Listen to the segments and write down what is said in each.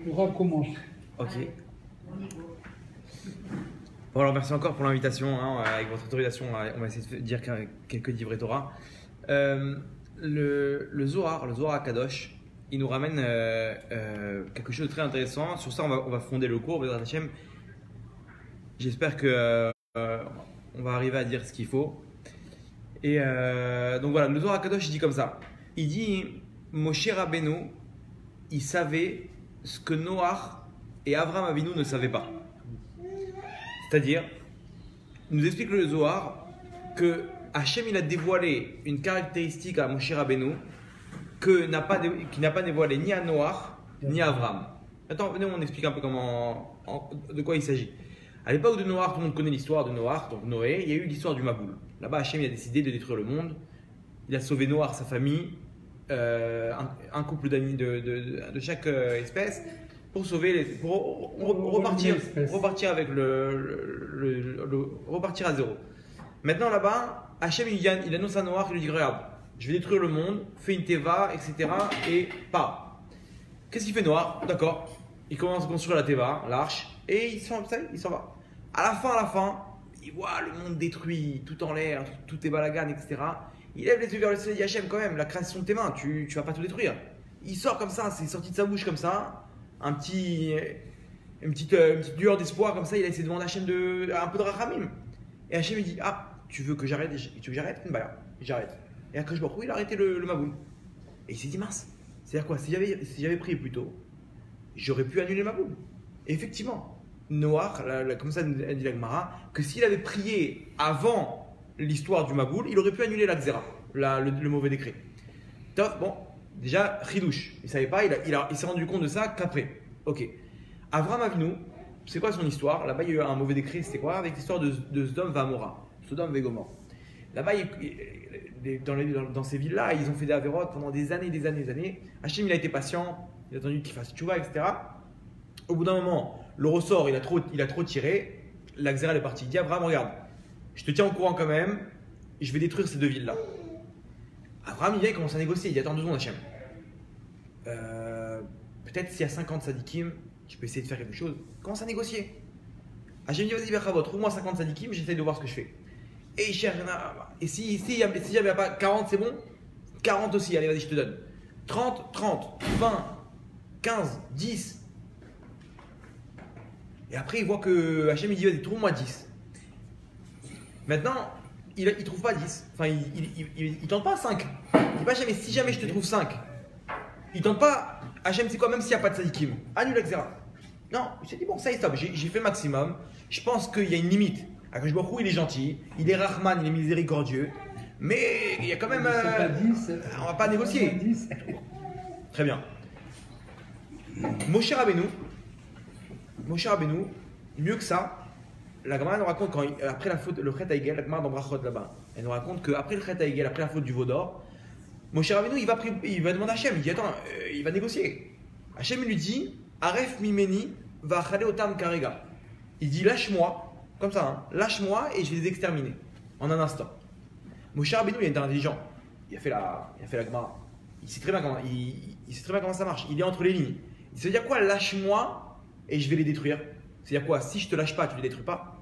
On recommence. Ok. Bon, alors merci encore pour l'invitation. Avec votre autorisation, on va essayer de dire quelques divrei Torah. Le Zohar Kadosh, il nous ramène quelque chose de très intéressant. Sur ça, on va fonder le cours. J'espère que on va arriver à dire ce qu'il faut. Et donc voilà, le Zohar Kadosh, il dit comme ça. Il dit Moshe Rabbeinu, il savait ce que Noach et Avraham Avinu ne savaient pas. C'est-à-dire, il nous explique le Zohar que Hachem il a dévoilé une caractéristique à Moshe Rabbeinu qu'il n'a pas dévoilé ni à Noach ni à Avraham. Attends, venez, on explique un peu de quoi il s'agit. À l'époque de Noach, tout le monde connaît l'histoire de Noach, donc Noé, il y a eu l'histoire du Maboul. Là-bas, Hachem il a décidé de détruire le monde. Il a sauvé Noach, sa famille, un couple d'amis de chaque espèce, pour repartir avec repartir à zéro. Maintenant là-bas, Hachem il annonce à Noach, il lui dit regarde, je vais détruire le monde, fais une teva, etc. et pars. Qu'est-ce qu'il fait Noach? D'accord, il commence à construire la teva, l'arche, et il s'en va. À la fin, il voit le monde détruit, tout en l'air, tout est balagan, etc. Il lève les yeux vers le ciel et dit Hachem, quand même, la création de tes mains, tu vas pas tout détruire. Il sort comme ça, c'est sorti de sa bouche comme ça, une petite lueur d'espoir comme ça. Il a essayé de demander à Hachem un peu de rachamim. Et Hachem il dit tu veux que j'arrête? Bah j'arrête. Et Akadosh Baruch Hu, il a arrêté le Maboul. Et il s'est dit mince, c'est-à-dire quoi? Si j'avais prié plus tôt, j'aurais pu annuler le Maboul. Et effectivement, Noach, comme ça dit la Gemara, que s'il avait prié avant l'histoire du Maboul, il aurait pu annuler la Xéra, le mauvais décret. Bon, déjà, Chidouche, il ne savait pas, il s'est rendu compte de ça qu'après. Ok. Avraham Avinu, c'est quoi son histoire? Là-bas, il y a eu un mauvais décret, c'était quoi? Avec l'histoire de Sodome et Amora, Sodome et Gomorrhe. Là-bas, dans ces villes-là, ils ont fait des avérotes pendant des années. Hachem, il a été patient, il a attendu qu'il fasse tchouva, etc. Au bout d'un moment, le ressort, il a trop tiré, la Xéra est partie. Il dit Abraham, regarde, je te tiens au courant quand même, je vais détruire ces deux villes-là. Abraham, il vient, il commence à négocier, il dit attends 2 secondes, Hachem. Peut-être s'il y a 50 sadikim, je peux essayer de faire quelque chose. Commence à négocier. Hachem dit vas-y, Berchavot, trouve-moi 50 sadikim, j'essaie de voir ce que je fais. Et il cherche, et si j'avais pas 40, c'est bon? 40 aussi, allez, vas-y, je te donne. 30, 20, 15, 10. Et après, il voit que Hachem il dit vas-y, trouve-moi 10. Maintenant, il ne trouve pas 10. Enfin, il tente pas 5. Il dit pas Hachem, mais si jamais je te trouve 5, il tente pas Hachem, c'est quoi, même s'il n'y a pas de sadikim, annule etc. Non, il s'est dit bon, ça y est, stop, j'ai fait le maximum. Je pense qu'il y a une limite. Akadosh Baruch Hu, il est gentil, il est Rahman, il est miséricordieux, mais il y a quand même. On va pas négocier. Très bien. Moshe Rabbeinu, mieux que ça, la Gemara nous raconte après la faute, le Chet Haïgel, la Gemara dans Brachot là-bas, elle nous raconte qu'après le Chet Haïgel, après la faute du veau d'or, Moshe Rabbeinu il va demander à Hachem, il dit attends, il va négocier. Hachem il lui dit Aref mimeni va chale otam karega. Il dit lâche-moi, comme ça, lâche-moi et je vais les exterminer en un instant. Moshe Rabbeinu il est intelligent, il a fait la Gemara, il sait très bien comment ça marche, il est entre les lignes. Il se dit quoi lâche-moi et je vais les détruire. C'est-à-dire quoi? Si je te lâche pas, tu les détruis pas.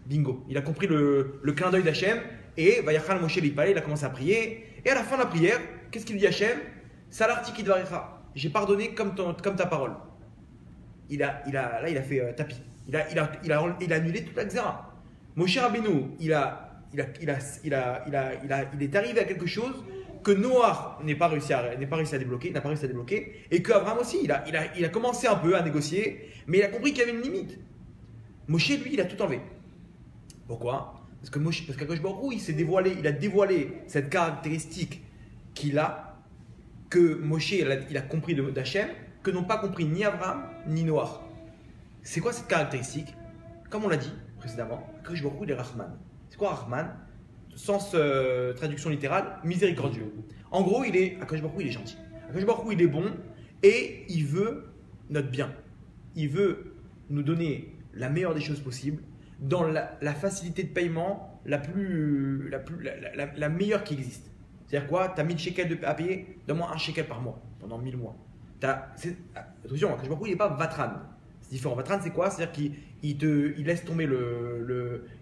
Bingo. Il a compris le clin d'œil d'Hachem et Vayachal Moshe l'Ipalé, il a commencé à prier. Et à la fin de la prière, qu'est-ce qu'il dit Hachem? Salarti Kidvarecha. J'ai pardonné comme ta parole. Là, il a fait tapis. Il a annulé toute la Xéra. Moshe Rabbeinu, il est arrivé à quelque chose que Noach n'a pas réussi à débloquer, et qu'Abraham aussi, il a commencé un peu à négocier, mais il a compris qu'il y avait une limite. Moshe, lui, il a tout enlevé. Pourquoi? Parce qu'Akadosh Baruch Hu, il a dévoilé cette caractéristique que Moshe, il a compris d'Hachem, que n'ont pas compris ni Abraham ni Noach. C'est quoi cette caractéristique? Comme on l'a dit précédemment, Akadosh Baruch Hu, il est Rahman. C'est quoi Rahman? Sens traduction littérale, miséricordieux. En gros, Akadosh Baruch Hu, il est gentil. Akadosh Baruch Hu, il est bon et il veut notre bien. Il veut nous donner la meilleure des choses possibles dans la facilité de paiement la meilleure qui existe. C'est-à-dire quoi? Tu as 1000 shekels à payer, donne-moi 1 shekel par mois pendant 1000 mois. Attention, Akadosh Baruch Hu, il n'est pas Vatran. C'est différent. Vatran, c'est quoi? C'est-à-dire qu'il laisse tomber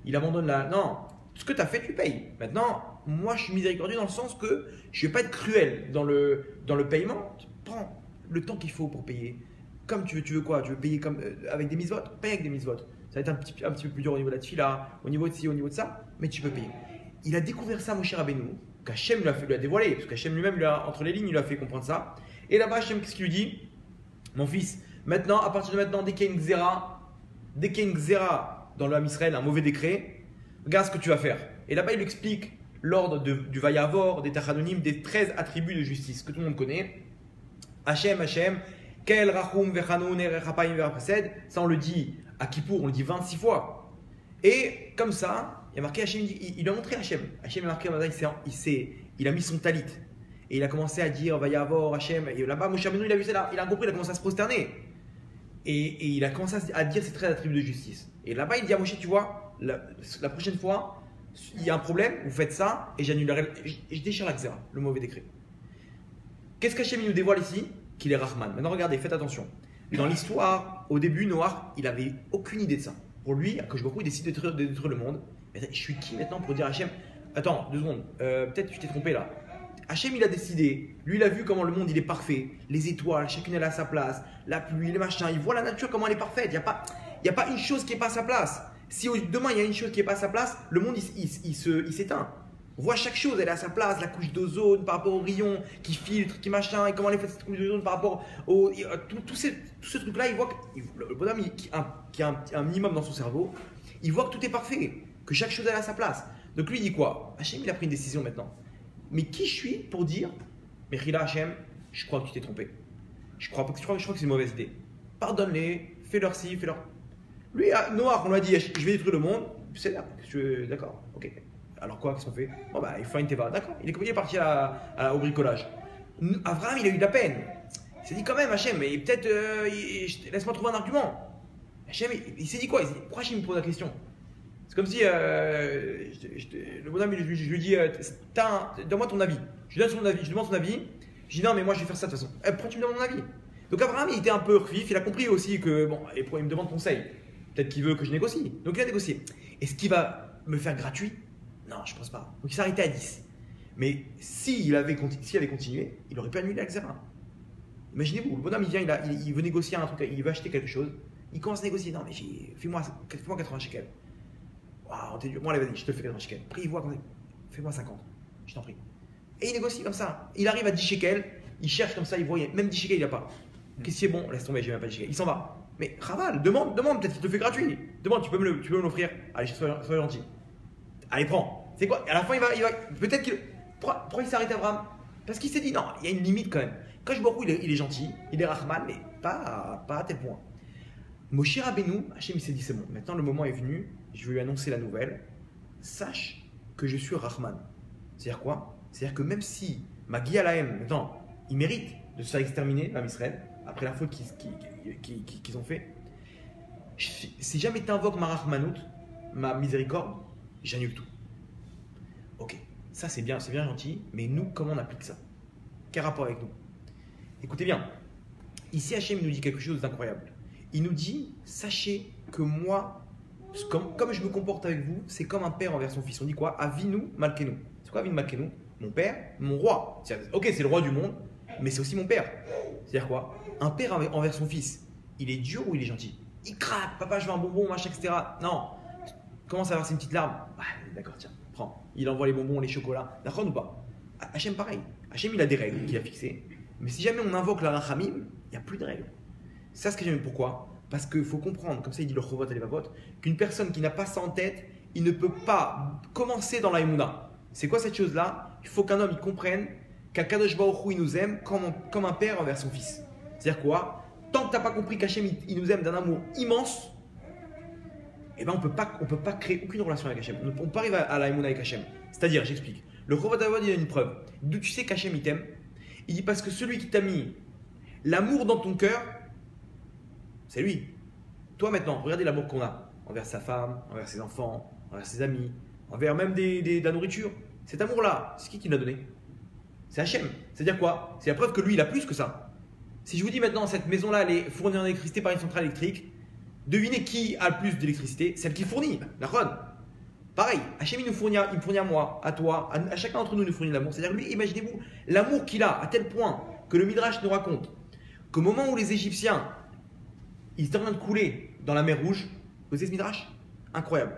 il abandonne la. Non, ce que tu as fait, tu payes. Maintenant, moi, je suis miséricordieux dans le sens que je ne vais pas être cruel dans le paiement. Tu prends le temps qu'il faut pour payer. Comme tu veux quoi? Tu veux payer avec des mises-votes? Paye avec des mises-votes. Ça va être un petit peu plus dur au niveau de la tefila, au niveau de ci, au niveau de ça, mais tu peux payer. Il a découvert ça, Moshe Rabbeinu, qu'Hachem lui a dévoilé, parce qu'Hachem lui-même, entre les lignes, il lui a fait comprendre ça. Et là-bas, Hachem, qu'est-ce qu'il lui dit? Mon fils, maintenant, à partir de maintenant, dès qu'il y a une xéra dans le Ham Israël, un mauvais décret, regarde ce que tu vas faire. Et là-bas, il lui explique l'ordre du Vayavor, des Tachanonim, des 13 attributs de justice que tout le monde connaît. Hachem, Kel Rachum Vechanoun Erechapayim Verachesed, ça on le dit à Kippour, on le dit 26 fois. Et comme ça, il a marqué Hachem, il a montré Hachem. Hachem a marqué, il a mis son talit. Et il a commencé à dire Vayavor, Hachem. Et là-bas, Moshe Rabbeinu, il a vu ça, il a compris, il a commencé à se prosterner. Et il a commencé à dire ces 13 attributs de justice. Et là-bas, il dit à Moshe, tu vois, la prochaine fois, il y a un problème, vous faites ça, et je déchire la xéra, le mauvais décret. Qu'est-ce qu'Hachem nous dévoile ici? Qu'il est Rahman. Maintenant, regardez, faites attention. Dans l'histoire, au début, Noach, il n'avait aucune idée de ça. Pour lui, Akadosh Baruch Hu, il décide de détruire le monde. Je suis qui maintenant pour dire à Hachem, attends, 2 secondes, peut-être que tu t'es trompé là. Hachem, il a décidé, lui, il a vu comment le monde il est parfait, les étoiles, chacune elle a sa place, la pluie, les machins, il voit la nature comment elle est parfaite. Il n'y a pas une chose qui n'est pas à sa place. Si demain il y a une chose qui n'est pas à sa place, le monde il s'éteint. On voit chaque chose, elle est à sa place, la couche d'ozone par rapport au rayon qui filtre, qui machin, et comment elle est faite cette couche d'ozone par rapport au. Tout ce truc-là, il voit que le bonhomme qui a un minimum dans son cerveau, il voit que tout est parfait, que chaque chose elle est à sa place. Donc lui il dit quoi? Hachem il a pris une décision maintenant. Mais qui je suis pour dire, mais Rila Hachem, je crois que tu t'es trompé. Je crois que c'est une mauvaise idée. Pardonne-les, fais-leur ci, fais-leur. Lui, Noir, on lui a dit, je vais détruire le monde, c'est là, d'accord, ok. Alors quoi, qu'est-ce qu'on fait? Bon bah, il faut une teva, d'accord. Il est parti au bricolage. Abraham, il a eu de la peine. Il s'est dit quand même, Hachem, mais peut-être, laisse-moi trouver un argument. Hachem, il s'est dit quoi? Pourquoi Hachem me pose la question? C'est comme si le bonhomme, je lui dis, donne-moi ton avis. Je demande son avis. Je dis non, mais moi je vais faire ça de toute façon. Pourquoi tu me demandes mon avis? Donc Abraham, il était un peu refif, il a compris aussi que, bon, et il me demande conseil. Peut-être qu'il veut que je négocie. Donc il a négocié. Est-ce qu'il va me faire gratuit? Non, je ne pense pas. Donc il s'est arrêté à 10. Mais s'il avait continué, il aurait pu annuler la xéra. Imaginez-vous, le bonhomme, il vient, il veut négocier un truc, il veut acheter quelque chose. Il commence à négocier. Non, mais fais-moi 80 shekels. Waouh, t'es dur. Bon, allez, vas-y, je te le fais 80 shekels. Après, il voit, fais-moi 50. Je t'en prie. Et il négocie comme ça. Il arrive à 10 shekels, il cherche comme ça, il voit, même 10 shekels, il n'y a pas. Qu'est-ce qui est bon? Laisse tomber, j'ai même pas 10 shekels. Il s'en va. Mais Raval, demande, peut-être qu'il te le fait gratuit. Demande, tu peux me l'offrir. Allez, sois gentil. Allez, prends. C'est quoi? À la fin, il va peut-être qu'il. Pourquoi il s'est arrêté Abraham? Parce qu'il s'est dit non, il y a une limite quand même. Quand je vois il est gentil, il est Rahman, mais pas à tel point. Moshe Rabbeinu, Hachem il s'est dit c'est bon, maintenant le moment est venu, je vais lui annoncer la nouvelle. Sache que je suis Rahman. C'est-à-dire quoi? C'est-à-dire que même si Magi Alahem, maintenant, il mérite de se faire exterminer, l'âme Israël, après la faute qu'ils ont fait, si jamais tu invoques ma Rahmanout, ma miséricorde, j'annule tout. Ok, ça c'est bien gentil, mais nous, comment on applique ça? Quel rapport avec nous? Écoutez bien, ici Hachem nous dit quelque chose d'incroyable. Il nous dit, sachez que moi, comme je me comporte avec vous, c'est comme un père envers son fils. On dit quoi? Avinu Malkenu. C'est quoi Avinu Malkenu? Mon père, mon roi. Ok, c'est le roi du monde, mais c'est aussi mon père. C'est-à-dire quoi? Un père envers son fils, il est dur ou il est gentil? Il craque, papa, je veux un bonbon, machin, etc. Non, commence à verser une petite larme. Ah, d'accord, tiens, prends. Il envoie les bonbons, les chocolats. D'accord ou pas? Hachem, pareil. Hachem, il a des règles qu'il a fixées. Mais si jamais on invoque la Rachamim, il n'y a plus de règles. Ça, ce que j'aime. Pourquoi? Parce qu'il faut comprendre, comme ça il dit le Chovot et les Vavot, qu'une personne qui n'a pas ça en tête, il ne peut pas commencer dans la Emouna. C'est quoi cette chose-là? Il faut qu'un homme il comprenne qu'Akadosh Baruch Hu il nous aime comme un père envers son fils. C'est-à-dire quoi? Tant que tu n'as pas compris qu'Hachem il nous aime d'un amour immense, eh ben on peut pas créer aucune relation avec Hachem. On ne peut pas arriver à la Emouna avec Hachem. C'est-à-dire, j'explique. Le Chovot il a une preuve. D'où tu sais qu'Hachem il t'aime? Il dit parce que celui qui t'a mis l'amour dans ton cœur, c'est lui. Toi maintenant, regardez l'amour qu'on a envers sa femme, envers ses enfants, envers ses amis, envers même de la nourriture. Cet amour-là, c'est qui l'a donné? C'est Hachem. C'est-à-dire quoi? C'est la preuve que lui, il a plus que ça. Si je vous dis maintenant, cette maison-là, elle est fournie en électricité par une centrale électrique, devinez qui a le plus d'électricité? Celle qui fournit, la Ron. Pareil, Hachem, il me fournit à moi, à toi, à chacun d'entre nous, il nous fournit l'amour. C'est-à-dire, lui, imaginez-vous l'amour qu'il a à tel point que le Midrash nous raconte qu'au moment où les Égyptiens, ils étaient en train de couler dans la mer Rouge, vous savez ce Midrash? Incroyable.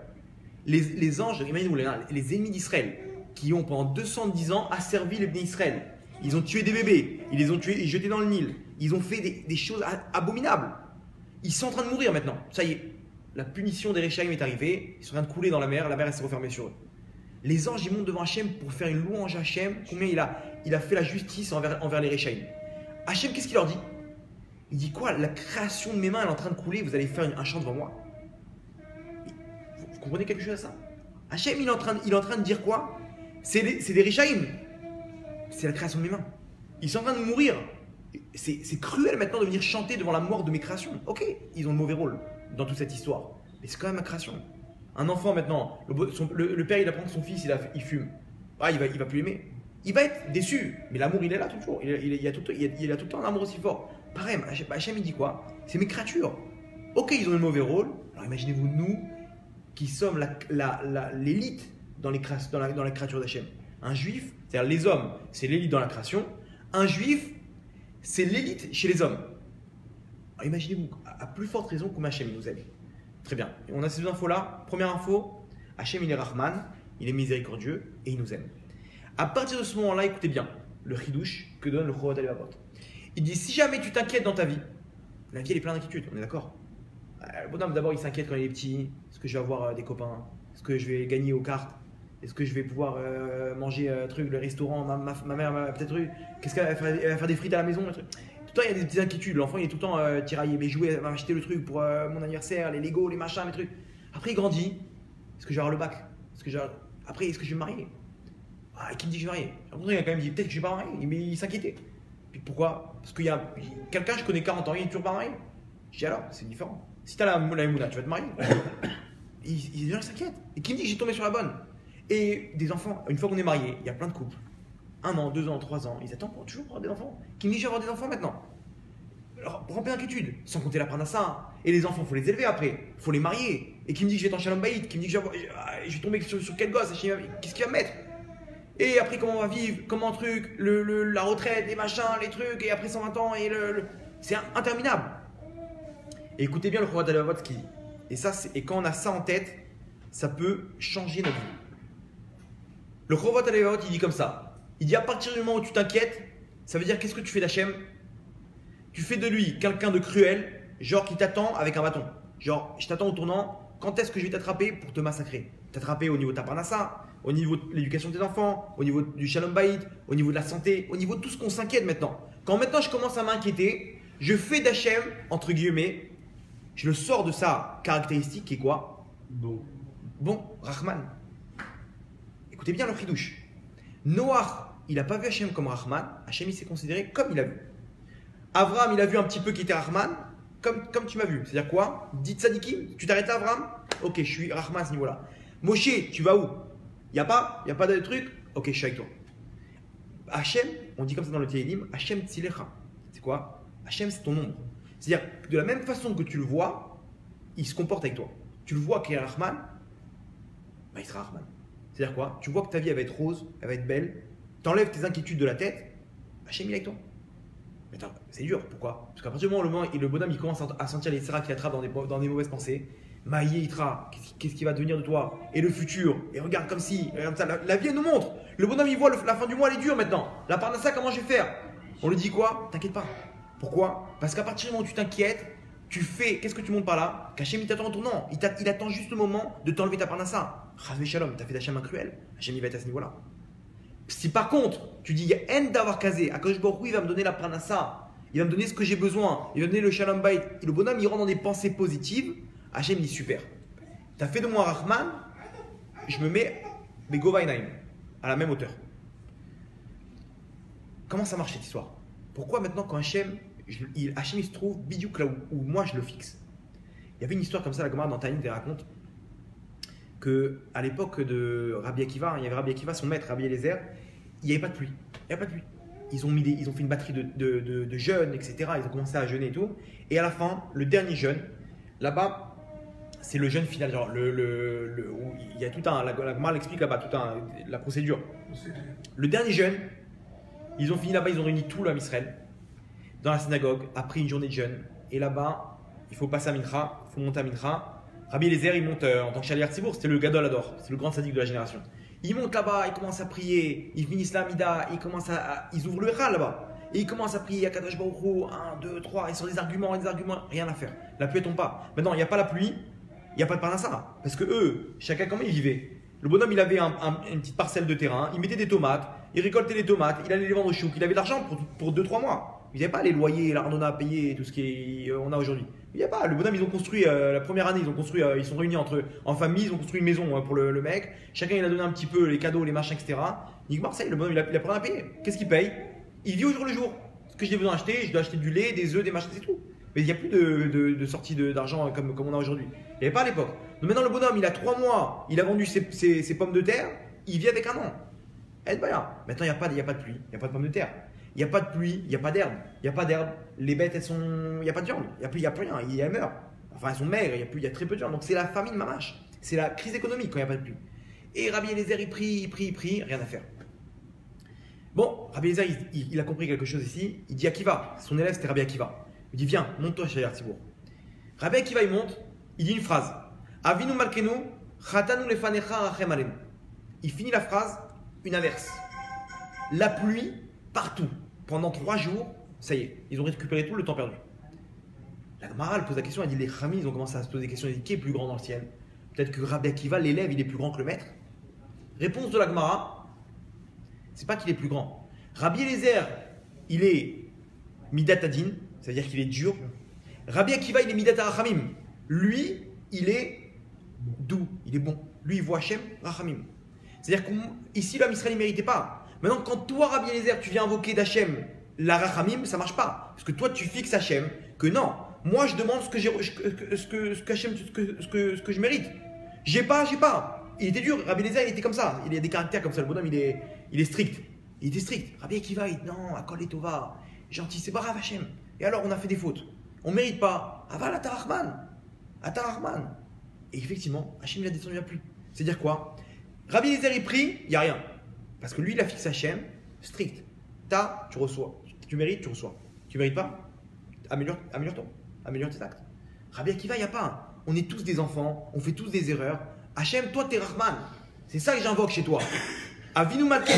Les anges, imaginez-vous, les ennemis d'Israël, qui ont pendant 210 ans asservi les bénis Israël. Ils ont tué des bébés, ils les ont tués et jetés dans le Nil. Ils ont fait des choses abominables. Ils sont en train de mourir maintenant. Ça y est, la punition des Réchaïm est arrivée. Ils sont en train de couler dans la mer elle s'est refermée sur eux. Les anges, ils montent devant Hachem pour faire une louange à Hachem. Combien il a fait la justice envers les Réchaïm. Hachem, qu'est-ce qu'il leur dit? Il dit quoi? La création de mes mains, elle est en train de couler, vous allez faire un chant devant moi. Vous comprenez quelque chose à ça? Hachem, il est en train de dire quoi? C'est des Réchaïm. C'est la création de mes mains. Ils sont en train de mourir. C'est cruel maintenant de venir chanter devant la mort de mes créations. Ok, ils ont le mauvais rôle dans toute cette histoire. Mais c'est quand même ma création. Un enfant maintenant, le père il apprend que son fils il fume. Ah, il va plus l'aimer. Il va être déçu. Mais l'amour il est là toujours. Il a tout le temps un amour aussi fort. Pareil, Hachem il dit quoi? C'est mes créatures. Ok, ils ont le mauvais rôle. Alors imaginez-vous nous qui sommes l'élite dans la créature d'Hachem. Un juif, c'est-à-dire les hommes, c'est l'élite dans la création. Un juif, c'est l'élite chez les hommes. Alors imaginez-vous, à plus forte raison, combien Hachem nous aime. Très bien. Et on a ces deux infos-là. Première info, Hachem il est Rahman, il est miséricordieux et il nous aime. À partir de ce moment-là, écoutez bien le chidouche que donne le Chovat Alevavot. Il dit si jamais tu t'inquiètes dans ta vie, la vie elle est pleine d'inquiétudes, on est d'accord? Le bonhomme d'abord il s'inquiète quand il est petit. Est-ce que je vais avoir des copains? Est-ce que je vais gagner aux cartes? Est-ce que je vais pouvoir manger le restaurant? Ma mère m'a peut-être eu. Qu'est-ce qu'elle va faire? Elle va faire des frites à la maison? Tout le temps, il y a des petites inquiétudes. L'enfant, il est tout le temps tiraillé. Mes jouets, elle va m'acheter le truc pour mon anniversaire, les Lego, les machins, les trucs. Après, il grandit. Est-ce que je vais avoir le bac? Après, est-ce que je vais me marier? Ah, qui me dit que je vais me marier? Après, il a quand même dit peut-être que je vais pas me marier. Mais il s'inquiétait. Puis pourquoi? Parce qu'il y a quelqu'un, je connais 40 ans, il est toujours pas marié. Je dis alors, c'est différent. Si tu as la Mouna, tu vas te marier. Les gens s'inquiètent. Et qui me dit que j'ai tombé sur la bonne? Et des enfants, une fois qu'on est marié, il y a plein de couples. 1 an, 2 ans, 3 ans, ils attendent toujours pour avoir des enfants. Qui me dit que je vais avoir des enfants maintenant? Alors, remplir d'inquiétude, sans compter la pranassa. Et les enfants, il faut les élever après, il faut les marier. Et qui me dit que je vais être en shalom baït, qui me dit que je vais tomber sur quel gosse, qu'est-ce qu'il va me mettre? Et après, comment on va vivre, comment truc, la retraite, les machins, les trucs, et après 120 ans, et c'est interminable. Et écoutez bien le Chovat Alevavot ce qu'il dit. Et quand on a ça en tête, ça peut changer notre vie. Le Chovat Alevavot, il dit comme ça. Il dit à partir du moment où tu t'inquiètes, ça veut dire qu'est-ce que tu fais d'Hachem? Tu fais de lui quelqu'un de cruel, genre qui t'attend avec un bâton. Genre, je t'attends au tournant, quand est-ce que je vais t'attraper pour te massacrer? T'attraper au niveau de ta parnassa, au niveau de l'éducation de tes enfants, au niveau du shalom bayit, au niveau de la santé, au niveau de tout ce qu'on s'inquiète maintenant. Quand maintenant je commence à m'inquiéter, je fais d'Hachem, entre guillemets, je le sors de sa caractéristique qui est quoi? Bon, Rahman. Écoutez bien le chidouche. Noach, il n'a pas vu Hachem comme Rahman. Hachem, il s'est considéré comme il a vu. Abraham, il a vu un petit peu qui était Rahman, comme tu m'as vu. C'est-à-dire quoi? Dit Tzadikim, tu t'arrêtes là, Abraham? Ok, je suis Rahman à ce niveau-là. Moshe, tu vas où? Il n'y a pas de truc? Ok, je suis avec toi. Hachem, on dit comme ça dans le Téhilim, Hachem Tzilecha. C'est quoi? Hachem, c'est ton ombre. C'est-à-dire, de la même façon que tu le vois, il se comporte avec toi. Tu le vois qu'il est Rahman, bah, il sera Rahman. C'est-à-dire quoi? Tu vois que ta vie elle va être rose, elle va être belle, t'enlèves tes inquiétudes de la tête, Hachem il est avec toi. Mais attends, c'est dur, pourquoi? Parce qu'à partir du moment où le bonhomme il commence à sentir les serras qui l'attrapent dans des mauvaises pensées, Maïe Itra, qu'est-ce qui va devenir de toi? Et le futur? Et regarde comme si, regarde ça, la vie elle nous montre. Le bonhomme il voit la fin du mois elle est dure maintenant. La parnassa comment je vais faire? On lui dit quoi? T'inquiète pas. Pourquoi? Parce qu'à partir du moment où tu t'inquiètes, tu fais, qu'est-ce que tu montes par là? Qu'Hachem il t'attend en tournant. Il attend juste le moment de t'enlever ta parnassa. Chazvé shalom, t'as fait d'Hachem un cruel. Hachem il va être à ce niveau-là. Si par contre, tu dis, il y a haine d'avoir casé, Akadosh Baruch Hu, il va me donner la parnassa, il va me donner ce que j'ai besoin, il va me donner le shalom bayit, et le bonhomme il rentre dans des pensées positives, Hachem il dit super. T'as fait de moi Rahman, je me mets Begovainaim, à la même hauteur. Comment ça marche cette histoire? Pourquoi maintenant quand Hachem il se trouve bidiouk là où moi je le fixe? Il y avait une histoire comme ça, la Gemara dans Taïm elle raconte qu'à l'époque de Rabbi Akiva, il y avait Rabbi Akiva, son maître, Rabbi Eliezer, il n'y avait pas de pluie. Il n'y avait pas de pluie. ils ont fait une batterie de jeûnes, etc. Ils ont commencé à jeûner et tout. Et à la fin, le dernier jeûne, là-bas, c'est le jeûne final. Genre, où il y a tout un. La Gemara l'explique là-bas, la procédure. Le dernier jeûne, ils ont fini là-bas, ils ont réuni tout l'homme Israël dans la synagogue, après une journée de jeûne. Et là-bas, il faut passer à Mincha, il faut monter à Mincha. Rabbi Eliezer, il monte en tant que Shaliach Tzibour, c'était le Gadol Ador, c'est le grand sadique de la génération. Ils montent là-bas, ils commencent à prier, ils finissent la Mida, ils ouvrent le Echal là-bas. Et ils commencent à prier, Akadosh Baruch Hu, 1, 2, 3, ils sont des arguments, rien à faire. La pluie ne tombe pas. Maintenant, il n'y a pas la pluie, il n'y a pas de Parnassa. Parce que eux, chacun comment ils vivaient. Le bonhomme, il avait une petite parcelle de terrain, il mettait des tomates, il récoltait les tomates, il allait les vendre au chouk, il avait de l'argent pour 2-3 mois. Il n'y avait pas les loyers, l'arnona à payer, tout ce qu'on a aujourd'hui. Il n'y a pas. Le bonhomme, ils ont construit, la première année, ils sont réunis en famille, ils ont construit une maison pour le mec. Chacun, il a donné un petit peu les cadeaux, les machins, etc. Nick ça y est, le bonhomme, il a plus rien à payer. Qu'est-ce qu'il paye? Il vit au jour le jour. Ce que j'ai besoin d'acheter, je dois acheter du lait, des œufs, des machins, c'est tout. Mais il n'y a plus de sortie d'argent comme on a aujourd'hui. Il n'y avait pas à l'époque. Donc maintenant, le bonhomme, il a 3 mois, il a vendu ses pommes de terre, il vit avec un an. Maintenant, il n'y a pas de pluie, il n'y a pas de pommes de terre. Il n'y a pas de pluie, il n'y a pas d'herbe. Il n'y a pas d'herbe, les bêtes, il n'y a pas de viande. Il n'y a plus rien, elles meurent. Enfin, elles sont maigres, il y a très peu de viande. Donc c'est la famine mamache. C'est la crise économique quand il n'y a pas de pluie. Et Rabbi Eliezer, il prie, rien à faire. Bon, Rabbi Eliezer, il a compris quelque chose ici. Il dit Akiva, son élève c'était Rabbi Akiva. Il dit viens, monte-toi chez Tzibour. Rabbi Akiva, il monte, il dit une phrase. Avinu malkenu, chatanu lefanecha rachem alenu. Il finit la phrase, une inverse. La pluie partout. Pendant 3 jours, ça y est, ils ont récupéré tout le temps perdu. La Gemara, elle pose la question, elle dit les Chami, ils ont commencé à se poser des questions, elle dit qui est plus grand dans le ciel? Peut-être que Rabbi Akiva, l'élève, il est plus grand que le maître. Réponse de la Gemara, c'est pas qu'il est plus grand. Rabbi Eliezer, il est Midat Adin, c'est-à-dire qu'il est dur. Rabbi Akiva, il est Midat Rachamim. Lui, il est doux, il est bon. Lui, il voit Hachem, Rachamim. C'est-à-dire qu'ici, l'homme Israël, il ne méritait pas. Maintenant, quand toi, Rabbi Eliezer, tu viens invoquer d'Hachem la Rachamim, ça ne marche pas. Parce que toi, tu fixes Hachem que non, moi, je demande ce que je mérite. J'ai pas. Il était dur. Rabbi Eliezer, il était comme ça. Il a des caractères comme ça. Le bonhomme, il est strict. Il était strict. Rabbi Akiva, il dit non, Akol et Tova, gentil, c'est brave Hachem. Et alors, on a fait des fautes. On ne mérite pas. Aval Atarachman. Et effectivement, Hachem, il a descendu la pluie. C'est-à-dire quoi? Rabbi Eliezer, il prie, il n'y a rien. Parce que lui, il a fixé Hachem, strict. Tu reçois. Tu mérites, tu reçois. Tu ne mérites pas, améliore-toi. Améliore tes actes. Rabbi Akiva, il n'y a pas. On est tous des enfants, on fait tous des erreurs. Hachem, toi, t'es Rahman. C'est ça que j'invoque chez toi. Avinu malkenu,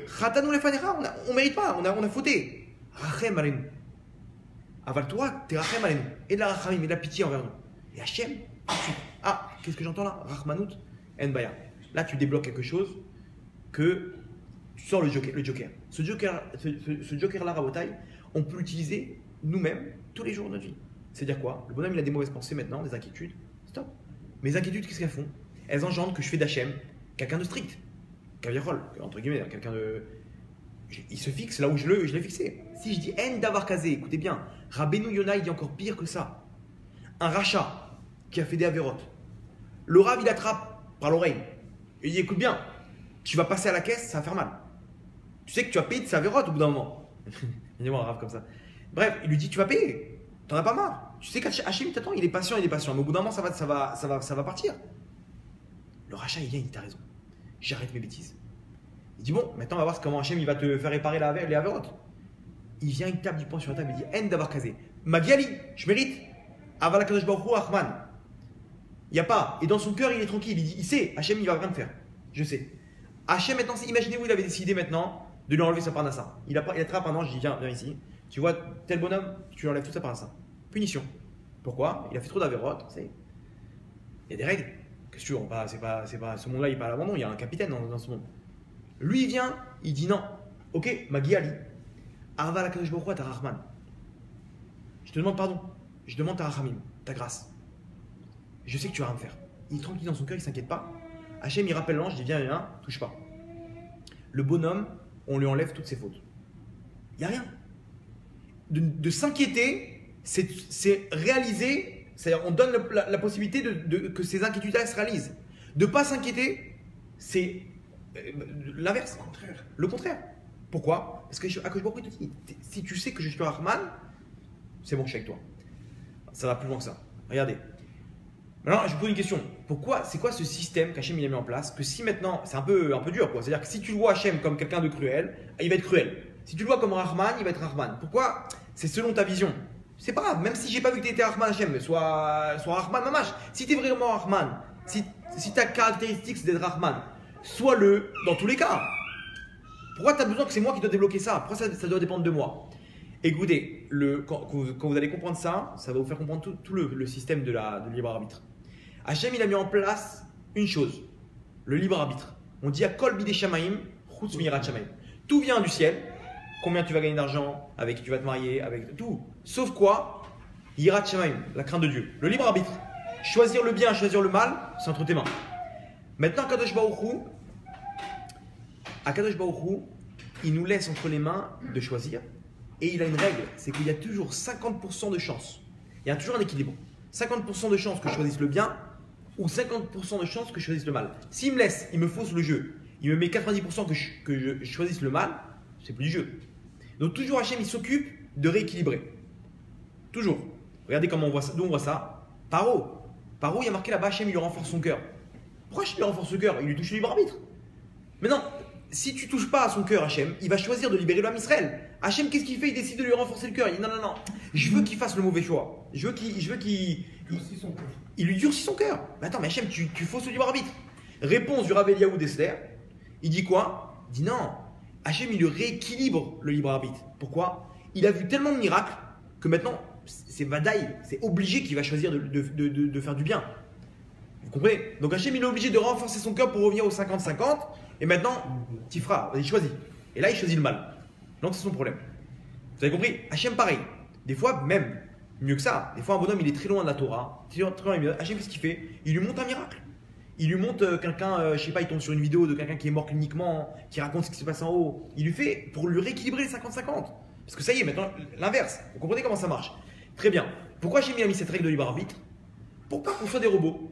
chatanu lefanecha, on ne mérite pas, on a fauté. Rachem alenu. Aval toi, t'es Rachem alenu. Et de la rachamim, et de la pitié envers nous. Et Hachem, qu'est-ce que j'entends là? Rachmanout, en baya. Là, tu débloques quelque chose que tu sors le joker. Ce joker-là, Rabotai, on peut l'utiliser nous-mêmes tous les jours de notre vie. C'est-à-dire quoi? Le bonhomme, il a des mauvaises pensées maintenant, des inquiétudes. Stop. Mes inquiétudes, qu'est-ce qu'elles font? Elles engendrent que je fais d'Hachem quelqu'un de strict. Kaviarol, entre guillemets, quelqu'un de. Il se fixe là où je l'ai fixé. Si je dis En Davar Kazé, écoutez bien, Rabbeinu Yonah, il dit encore pire que ça. Un rachat qui a fait des avérotes. Le Rav, il attrape par l'oreille. Il dit écoute bien, tu vas passer à la caisse, ça va faire mal. Tu sais que tu vas payer de sa vérote au bout d'un moment. Il y a un Rav comme ça. Bref, il lui dit tu vas payer. T'en as pas marre. Tu sais qu'Hachem t'attend, il est patient. Mais au bout d'un moment, ça va partir. Le rachat, il vient, il dit t'as raison. J'arrête mes bêtises. Il dit bon, maintenant on va voir comment Hachem il va te faire réparer les avérotes. Il vient, il tape du poing sur la table, il dit En Davar Kazé. Magiali, je mérite. Aval Kadosh Baruch Hu Achman. Il n'y a pas. Et dans son cœur, il est tranquille. Il dit il sait, Hachem il va rien me faire. Je sais. Hachem maintenant, imaginez-vous, il avait décidé maintenant de lui enlever sa parnassa. Il attrape un ange, il dit viens ici. Tu vois tel bonhomme, tu lui enlèves toute sa parnassa. Punition. Pourquoi? Il a fait trop d'avérotes. Il y a des règles. Qu'est-ce que tu veux? C'est pas, ce monde-là, il n'est pas à l'abandon. Il y a un capitaine dans ce monde. Lui, il vient, il dit non. Ok, Magi Ali. Arva la Kadosh Baruch Hu, ta Rahman. Je te demande pardon. Je demande ta Rachamim, ta grâce. Je sais que tu vas rien me faire. Il est tranquille dans son cœur, il ne s'inquiète pas. Hachem, il rappelle l'ange, il dit viens, touche pas. Le bonhomme, on lui enlève toutes ses fautes. Il n'y a rien. De s'inquiéter, c'est réaliser, c'est-à-dire on donne la possibilité que ces inquiétudes-là se réalisent. De ne pas s'inquiéter, c'est l'inverse. Le contraire. Pourquoi? Parce que Akadosh Baruch Hu te dit, si tu sais que je suis Rahman, c'est bon, je suis avec toi. Ça va plus loin que ça. Regardez. Maintenant, je vous pose une question. Pourquoi? C'est quoi ce système qu'Hachem il a mis en place? Que si maintenant, c'est un peu dur, quoi. C'est-à-dire que si tu le vois Hachem comme quelqu'un de cruel, il va être cruel. Si tu le vois comme Rahman, il va être Rahman. Pourquoi? C'est selon ta vision. C'est pas grave, même si j'ai pas vu que tu étais Rahman Hachem, soit Rahman Mamash. Si tu es vraiment Rahman, si ta caractéristique c'est d'être Rahman, sois-le dans tous les cas. Pourquoi tu as besoin que c'est moi qui dois débloquer ça? Pourquoi ça doit dépendre de moi? Écoutez, quand vous allez comprendre ça, ça va vous faire comprendre tout le système de libre arbitre. Hachem, il a mis en place une chose, le libre arbitre. On dit à Kol Bidei Shamaim, Chutz Mirat Shamaim. Tout vient du ciel. Combien tu vas gagner d'argent, avec qui tu vas te marier, avec tout. Sauf quoi? Yirat Shamaim, la crainte de Dieu. Le libre arbitre. Choisir le bien, choisir le mal, c'est entre tes mains. Maintenant, Akadosh Baruch Hu, il nous laisse entre les mains de choisir. Et il a une règle, c'est qu'il y a toujours 50% de chance. Il y a toujours un équilibre. 50% de chance que je choisisse le bien ou 50% de chance que je choisisse le mal. S'il me laisse, il me fausse le jeu, il me met 90% que je choisisse le mal, c'est plus du jeu. Donc toujours Hachem, il s'occupe de rééquilibrer. Toujours. Regardez comment on voit ça. D'où on voit ça? Paro, il y a marqué là-bas, Hachem, il lui renforce son cœur. Pourquoi Hachem lui renforce son cœur? Il lui touche le libre arbitre. Mais non, si tu touches pas à son cœur, Hachem, il va choisir de libérer l'homme Israël. Hachem, qu'est-ce qu'il fait? Il décide de lui renforcer le cœur. Il dit non, je veux qu'il fasse le mauvais choix. Je veux qu'il il lui durcit son cœur. Mais attends, mais Hachem, tu fausses le libre arbitre. Réponse du Rav Eliaou d'Esther. Il dit quoi? Il dit non. Hachem, il lui rééquilibre le libre arbitre. Pourquoi? Il a vu tellement de miracles que maintenant, c'est Vadaï, c'est obligé qu'il va choisir de faire du bien. Vous comprenez? Donc Hachem, il est obligé de renforcer son cœur pour revenir au 50-50. Et maintenant, tu feras, vas-y, choisis. Et là, il choisit le mal. Donc, c'est son problème. Vous avez compris? Hachem, pareil. Des fois, même, mieux que ça, des fois, un bonhomme, il est très loin de la Torah. Hachem, qu'est-ce qu'il fait? Il lui montre un miracle. Il lui montre quelqu'un, je sais pas, il tombe sur une vidéo de quelqu'un qui est mort cliniquement, qui raconte ce qui se passe en haut. Il lui fait pour lui rééquilibrer les 50-50. Parce que ça y est, maintenant, l'inverse. Vous comprenez comment ça marche? Très bien. Pourquoi Hachem a mis cette règle de libre arbitre? Pour pas qu'on soit des robots.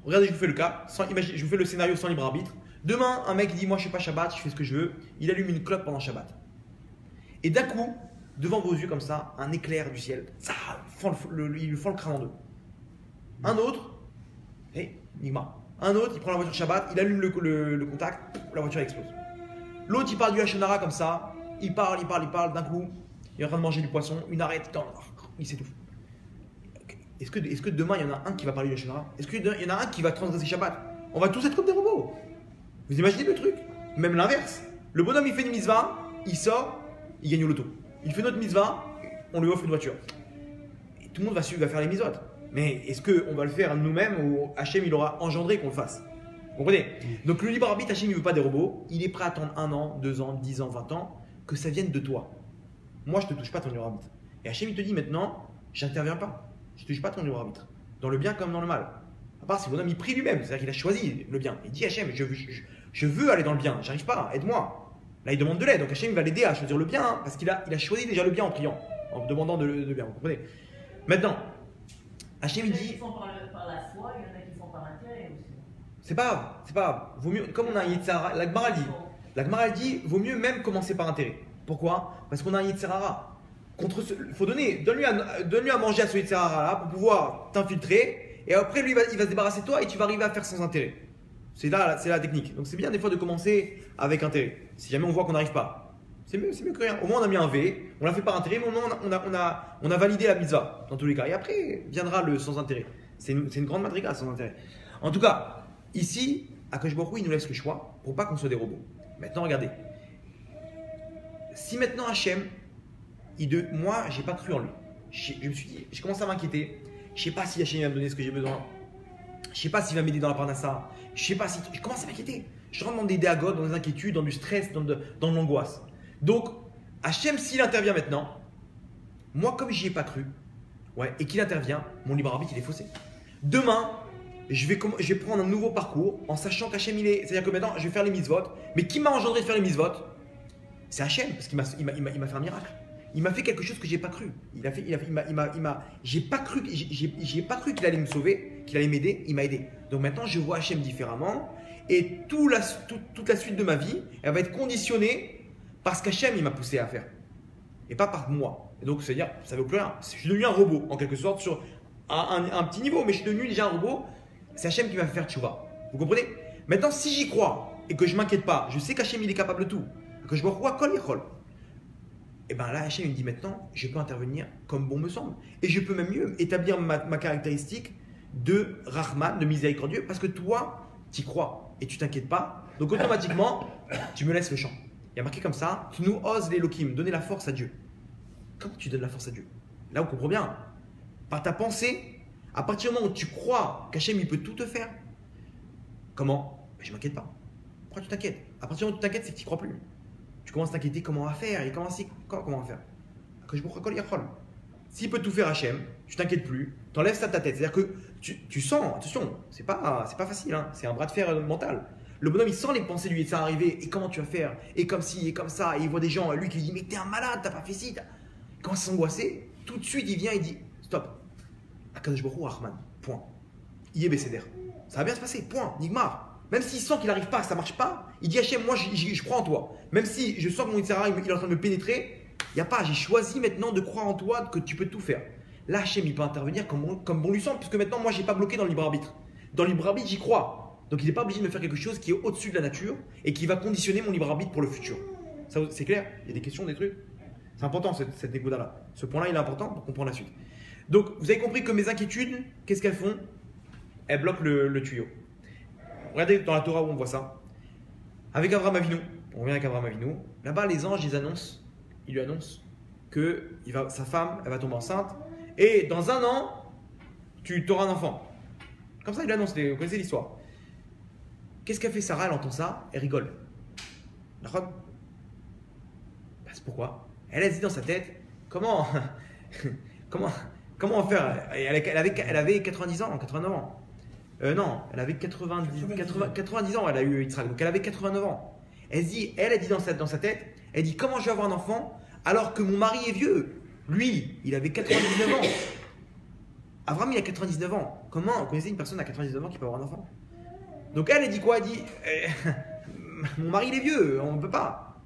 Regardez, je vous fais le cas. Je vous fais le scénario sans libre arbitre. Demain, un mec dit moi je fais pas Shabbat, je fais ce que je veux. Il allume une clope pendant Shabbat. Et d'un coup, devant vos yeux comme ça, un éclair du ciel, ça, il lui fend le crâne en deux. Un autre, Nigma. Un autre, il prend la voiture Shabbat, il allume le contact, la voiture explose. L'autre, il parle du Hachonara comme ça, il parle. D'un coup, il est en train de manger du poisson, une arête, il s'étouffe. Est-ce que demain, il y en a un qui va parler du Hachonara? Est-ce qu'il y en a un qui va transgresser Shabbat? On va tous être comme des robots. Vous imaginez le truc? Même l'inverse. Le bonhomme, il fait une mitzvah, il sort, il gagne au loto. Il fait notre mitzvah, on lui offre une voiture. Et tout le monde va faire les mitzvot. Mais est-ce qu'on va le faire nous-mêmes ou Hachem, il aura engendré qu'on le fasse? Vous comprenez? Donc le libre arbitre, Hachem, il ne veut pas des robots. Il est prêt à attendre 1 an, 2 ans, 10 ans, 20 ans, que ça vienne de toi. Moi, je ne te touche pas ton libre arbitre. Et Hachem, il te dit maintenant, j'interviens pas. Je ne touche pas ton libre arbitre. Dans le bien comme dans le mal. À part si le bonhomme, il prie lui-même. C'est-à-dire qu'il a choisi le bien. Il dit Hachem, je veux aller dans le bien, j'arrive pas, aide-moi. Là, il demande de l'aide, donc Hachem va l'aider à choisir le bien, parce qu'il a choisi déjà le bien en priant, en demandant de bien, vous comprenez? Maintenant, Hachem il dit. Il y en a qui font par la foi, il y en a qui font par l'intérêt aussi. C'est pas grave. Vaut mieux, comme on a un Yitzhara, la Gemara dit, vaut mieux même commencer par intérêt. Pourquoi? Parce qu'on a un Yitzhara. Donne-lui à manger à ce Yitzhara là pour pouvoir t'infiltrer, et après lui il va se débarrasser de toi et tu vas arriver à faire sans intérêt. C'est la technique. Donc c'est bien des fois de commencer avec intérêt. Si jamais on voit qu'on n'arrive pas, c'est mieux que rien. Au moins on a mis un V, on l'a fait par intérêt, mais au moins on a validé la mitzvah dans tous les cas. Et après viendra le sans intérêt. C'est une grande madriga sans intérêt. En tout cas, ici, Akadosh Baruch Hu, il nous laisse le choix pour pas qu'on soit des robots. Maintenant regardez. Si maintenant Hachem, moi j'ai pas cru en lui. Je me suis dit, j'ai commencé à m'inquiéter. Je sais pas si Hachem va me donner ce que j'ai besoin. Je sais pas s'il va m'aider dans la parnassa. Je sais pas si. Je commence à m'inquiéter. Je rentre dans des déagotes, dans des inquiétudes, dans du stress, dans de l'angoisse. Donc, Hachem, s'il intervient maintenant, moi, comme j'y ai pas cru, et qu'il intervient, mon libre arbitre, il est faussé. Demain, je vais prendre un nouveau parcours en sachant qu'Hachem, il est. C'est-à-dire que maintenant, je vais faire les mitzvot. Mais qui m'a engendré de faire les mitzvot? C'est Hachem, parce qu'il m'a fait un miracle. Il m'a fait quelque chose que j'ai pas cru. J'ai pas cru qu'il allait me sauver, qu'il allait m'aider. Il m'a aidé. Donc maintenant, je vois Hachem différemment. Et toute la suite de ma vie, elle va être conditionnée parce qu'Hachem il m'a poussé à faire. Et pas par moi. Et donc, c'est-à-dire, ça ne veut plus rien. Je suis devenu un robot, en quelque sorte, sur un petit niveau, mais je suis devenu déjà un robot. C'est Hachem qui va faire tchouva. Vous comprenez? Maintenant, si j'y crois et que je ne m'inquiète pas, je sais qu'Hachem il est capable de tout, que je me crois kol yachol. Et bien là, Hachem il me dit maintenant, je peux intervenir comme bon me semble. Et je peux même mieux établir ma caractéristique de Rahman, de miséricordieux, parce que toi, tu y crois et tu t'inquiètes pas. Donc automatiquement, tu me laisses le champ. Il y a marqué comme ça, tu nous oses l'Elohim, donner la force à Dieu. Comment tu donnes la force à Dieu? Là, on comprend bien. Par ta pensée, à partir du moment où tu crois qu'Hachem il peut tout te faire, comment? Ben, je ne m'inquiète pas. Pourquoi tu t'inquiètes? À partir du moment où tu t'inquiètes, c'est que tu n'y crois plus. Tu commences à t'inquiéter comment on va faire et comment on va faire. Que je me crois yachol. S'il peut tout faire Hachem, tu t'inquiètes plus, tu enlèves ça de ta tête. C'est-à-dire que tu sens, attention, c'est pas facile, hein, c'est un bras de fer mental. Le bonhomme, il sent les pensées lui, et ça arriver, et comment tu vas faire, et comme ci, et comme ça, et il voit des gens, lui qui lui dit, mais t'es un malade, t'as pas fait ci. Il commence à s'angoisser, tout de suite il vient, il dit, stop, Akadosh Baruch Hu Rahman, point. Yé Besséder. Ça va bien se passer, point, Nigmar. Même s'il sent qu'il n'arrive pas, que ça marche pas, il dit Hachem, moi je crois en toi. Même si je sens que mon Yitzhara, il est en train de me pénétrer, il n'y a pas, j'ai choisi maintenant de croire en toi, que tu peux tout faire. Là, Hachem, il peut intervenir comme bon lui semble, puisque maintenant, moi, je n'ai pas bloqué dans le libre arbitre. Dans le libre arbitre, j'y crois. Donc, il n'est pas obligé de me faire quelque chose qui est au-dessus de la nature et qui va conditionner mon libre arbitre pour le futur. Ça, c'est clair? Il y a des questions, des trucs. C'est important, cette écoute-là. Ce point-là, il est important pour comprendre la suite. Donc, vous avez compris que mes inquiétudes, qu'est-ce qu'elles font? Elles bloquent le tuyau. Regardez dans la Torah où on voit ça. Avec Abraham Avinu, on revient avec Abraham Avinu. Là-bas, les anges, ils lui annoncent que sa femme, elle va tomber enceinte. Et dans 1 an, tu auras un enfant. Comme ça, il annonce, vous connaissez l'histoire. Qu'est-ce qu'a fait Sarah? Elle entend ça, elle rigole. D'accord? C'est pourquoi? Elle a dit dans sa tête, comment faire? Elle avait 90 ans, 89 ans. Non, elle avait 90 ans, elle a eu Yitzhak, donc elle avait 89 ans. Elle a dit dans sa tête, elle dit comment je vais avoir un enfant alors que mon mari est vieux? Lui, il avait 99 ans. Abraham, il a 99 ans. Comment vous connaissez une personne à 99 ans qui peut avoir un enfant? Donc elle dit quoi? Elle dit mon mari il est vieux, on ne peut pas.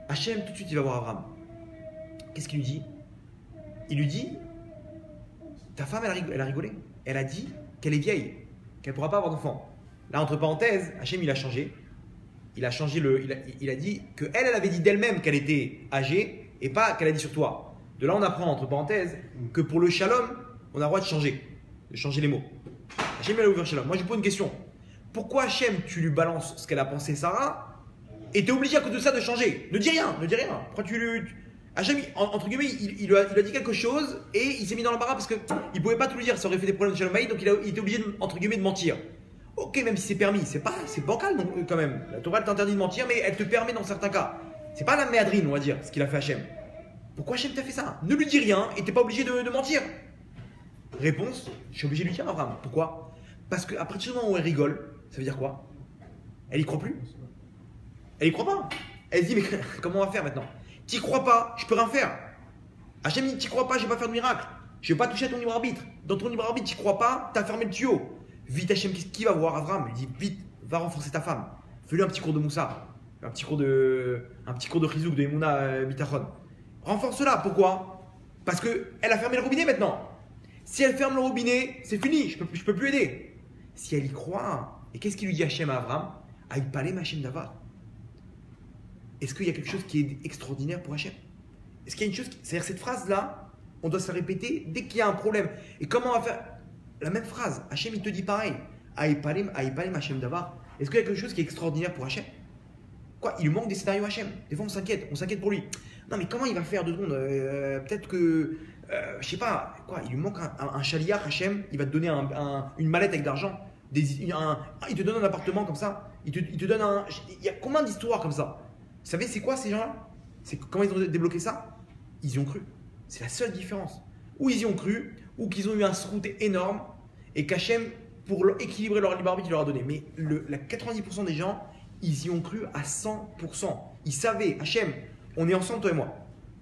Hachem, tout de suite, il va voir Abraham. Qu'est-ce qu'il lui dit? Il lui dit ta femme, elle a rigolé. Elle a dit qu'elle est vieille, qu'elle ne pourra pas avoir d'enfant. Là, entre parenthèses, Hachem, il a changé. Il a changé il a dit qu'elle avait dit d'elle-même qu'elle était âgée et pas qu'elle a dit sur toi. De là, on apprend, entre parenthèses, que pour le shalom, on a le droit de changer les mots. Hachem, il a ouvert shalom. Moi, je vous pose une question. Pourquoi Hachem, tu lui balances ce qu'elle a pensé Sarah et tu es obligé à cause de ça de changer? Ne dis rien. Pourquoi Hachem, entre guillemets, il lui a dit quelque chose et il s'est mis dans l'embarras parce qu'il ne pouvait pas tout lui dire, ça aurait fait des problèmes de Shalom Bayit, donc il était obligé, entre guillemets, de mentir. Ok, même si c'est permis, c'est bancal quand même. La Torah t'interdit de mentir, mais elle te permet dans certains cas. C'est pas la méadrine, on va dire, ce qu'il a fait Hachem. Pourquoi Hachem t'a fait ça? Ne lui dis rien et t'es pas obligé de mentir. Réponse, je suis obligé de lui dire à Abraham. Pourquoi? Parce qu'à partir du moment où elle rigole, ça veut dire quoi? Elle y croit plus. Elle y croit pas. Elle se dit, mais comment on va faire maintenant? T'y crois pas, je peux rien faire. Hachem dit, t'y crois pas, je vais pas faire de miracle. Je vais pas toucher à ton libre arbitre. Dans ton libre arbitre, t'y crois pas, t'as fermé le tuyau. Vite Hachem, qui va voir Abraham? Il dit, vite, va renforcer ta femme. Fais-lui un petit cours de Moussa. Un petit cours de Chizouk, de Emouna Bitachon. Renforce-la, pourquoi? Parce qu'elle a fermé le robinet maintenant. Si elle ferme le robinet, c'est fini, je peux plus aider. Si elle y croit, et qu'est-ce qu'il lui dit Hachem à Abraham? Aïpalem Hachem Davar. Est-ce qu'il y a quelque chose qui est extraordinaire pour Hachem? Est-ce qu'il y a une chose c'est-à-dire cette phrase-là, on doit se la répéter dès qu'il y a un problème. Et comment on va faire? La même phrase, Hachem il te dit pareil. Aïpalem Hachem Davar. Est-ce qu'il y a quelque chose qui est extraordinaire pour Hachem? Quoi? Il lui manque des scénarios Hachem. Des fois on s'inquiète pour lui. Non mais comment il va faire 2 secondes? Peut-être que, je sais pas, quoi? Il lui manque un chaliar Hachem. Il va te donner une mallette avec de l'argent. Il te donne un appartement comme ça. Il te donne il y a combien d'histoires comme ça? Vous savez c'est quoi ces gens-là? Comment ils ont débloqué ça? Ils y ont cru. C'est la seule différence. Ou ils y ont cru, ou qu'ils ont eu un srout énorme et qu'Hachem, pour équilibrer leur libre arbitre, il leur a donné. Mais la 90% des gens, ils y ont cru à 100%. Ils savaient, Hachem, on est ensemble toi et moi.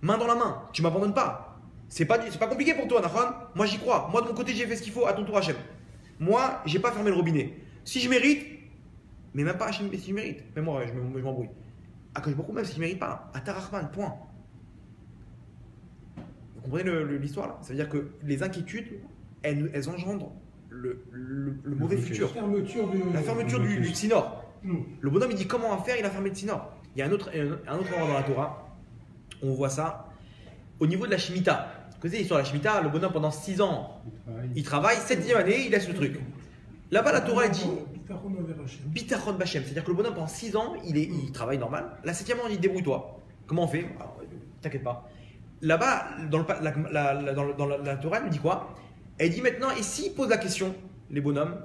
Main dans la main, tu m'abandonnes pas. C'est pas compliqué pour toi, Nachon. Moi j'y crois. Moi de mon côté j'ai fait ce qu'il faut, à ton tour Hachem. Moi, j'ai pas fermé le robinet. Si je mérite, mais même pas Hachem, si je mérite, même moi je m'embrouille. Akadosh Baruch Hu, même s'il ne mérite pas, Ata Rahman, point. Vous comprenez l'histoire là? Ça veut dire que les inquiétudes, elles engendrent le mauvais futur. La fermeture du Tsinor. Le bonhomme, il dit comment on va faire, il a fermé le Tsinor. Il y a un autre endroit dans la Torah, on voit ça, au niveau de la Shemitah. Vous connaissez l'histoire de la Shemitah, le bonhomme pendant 6 ans, il travaille, 7e année, il laisse le truc. Là-bas, la Torah dit Bitachon Bachem, c'est-à-dire que le bonhomme pendant 6 ans, il travaille normal. La 7e année, on dit débrouille-toi. Comment on fait? T'inquiète pas. Là-bas, dans la Torah, elle nous dit quoi? Elle dit maintenant, et s'ils posent la question, les bonhommes,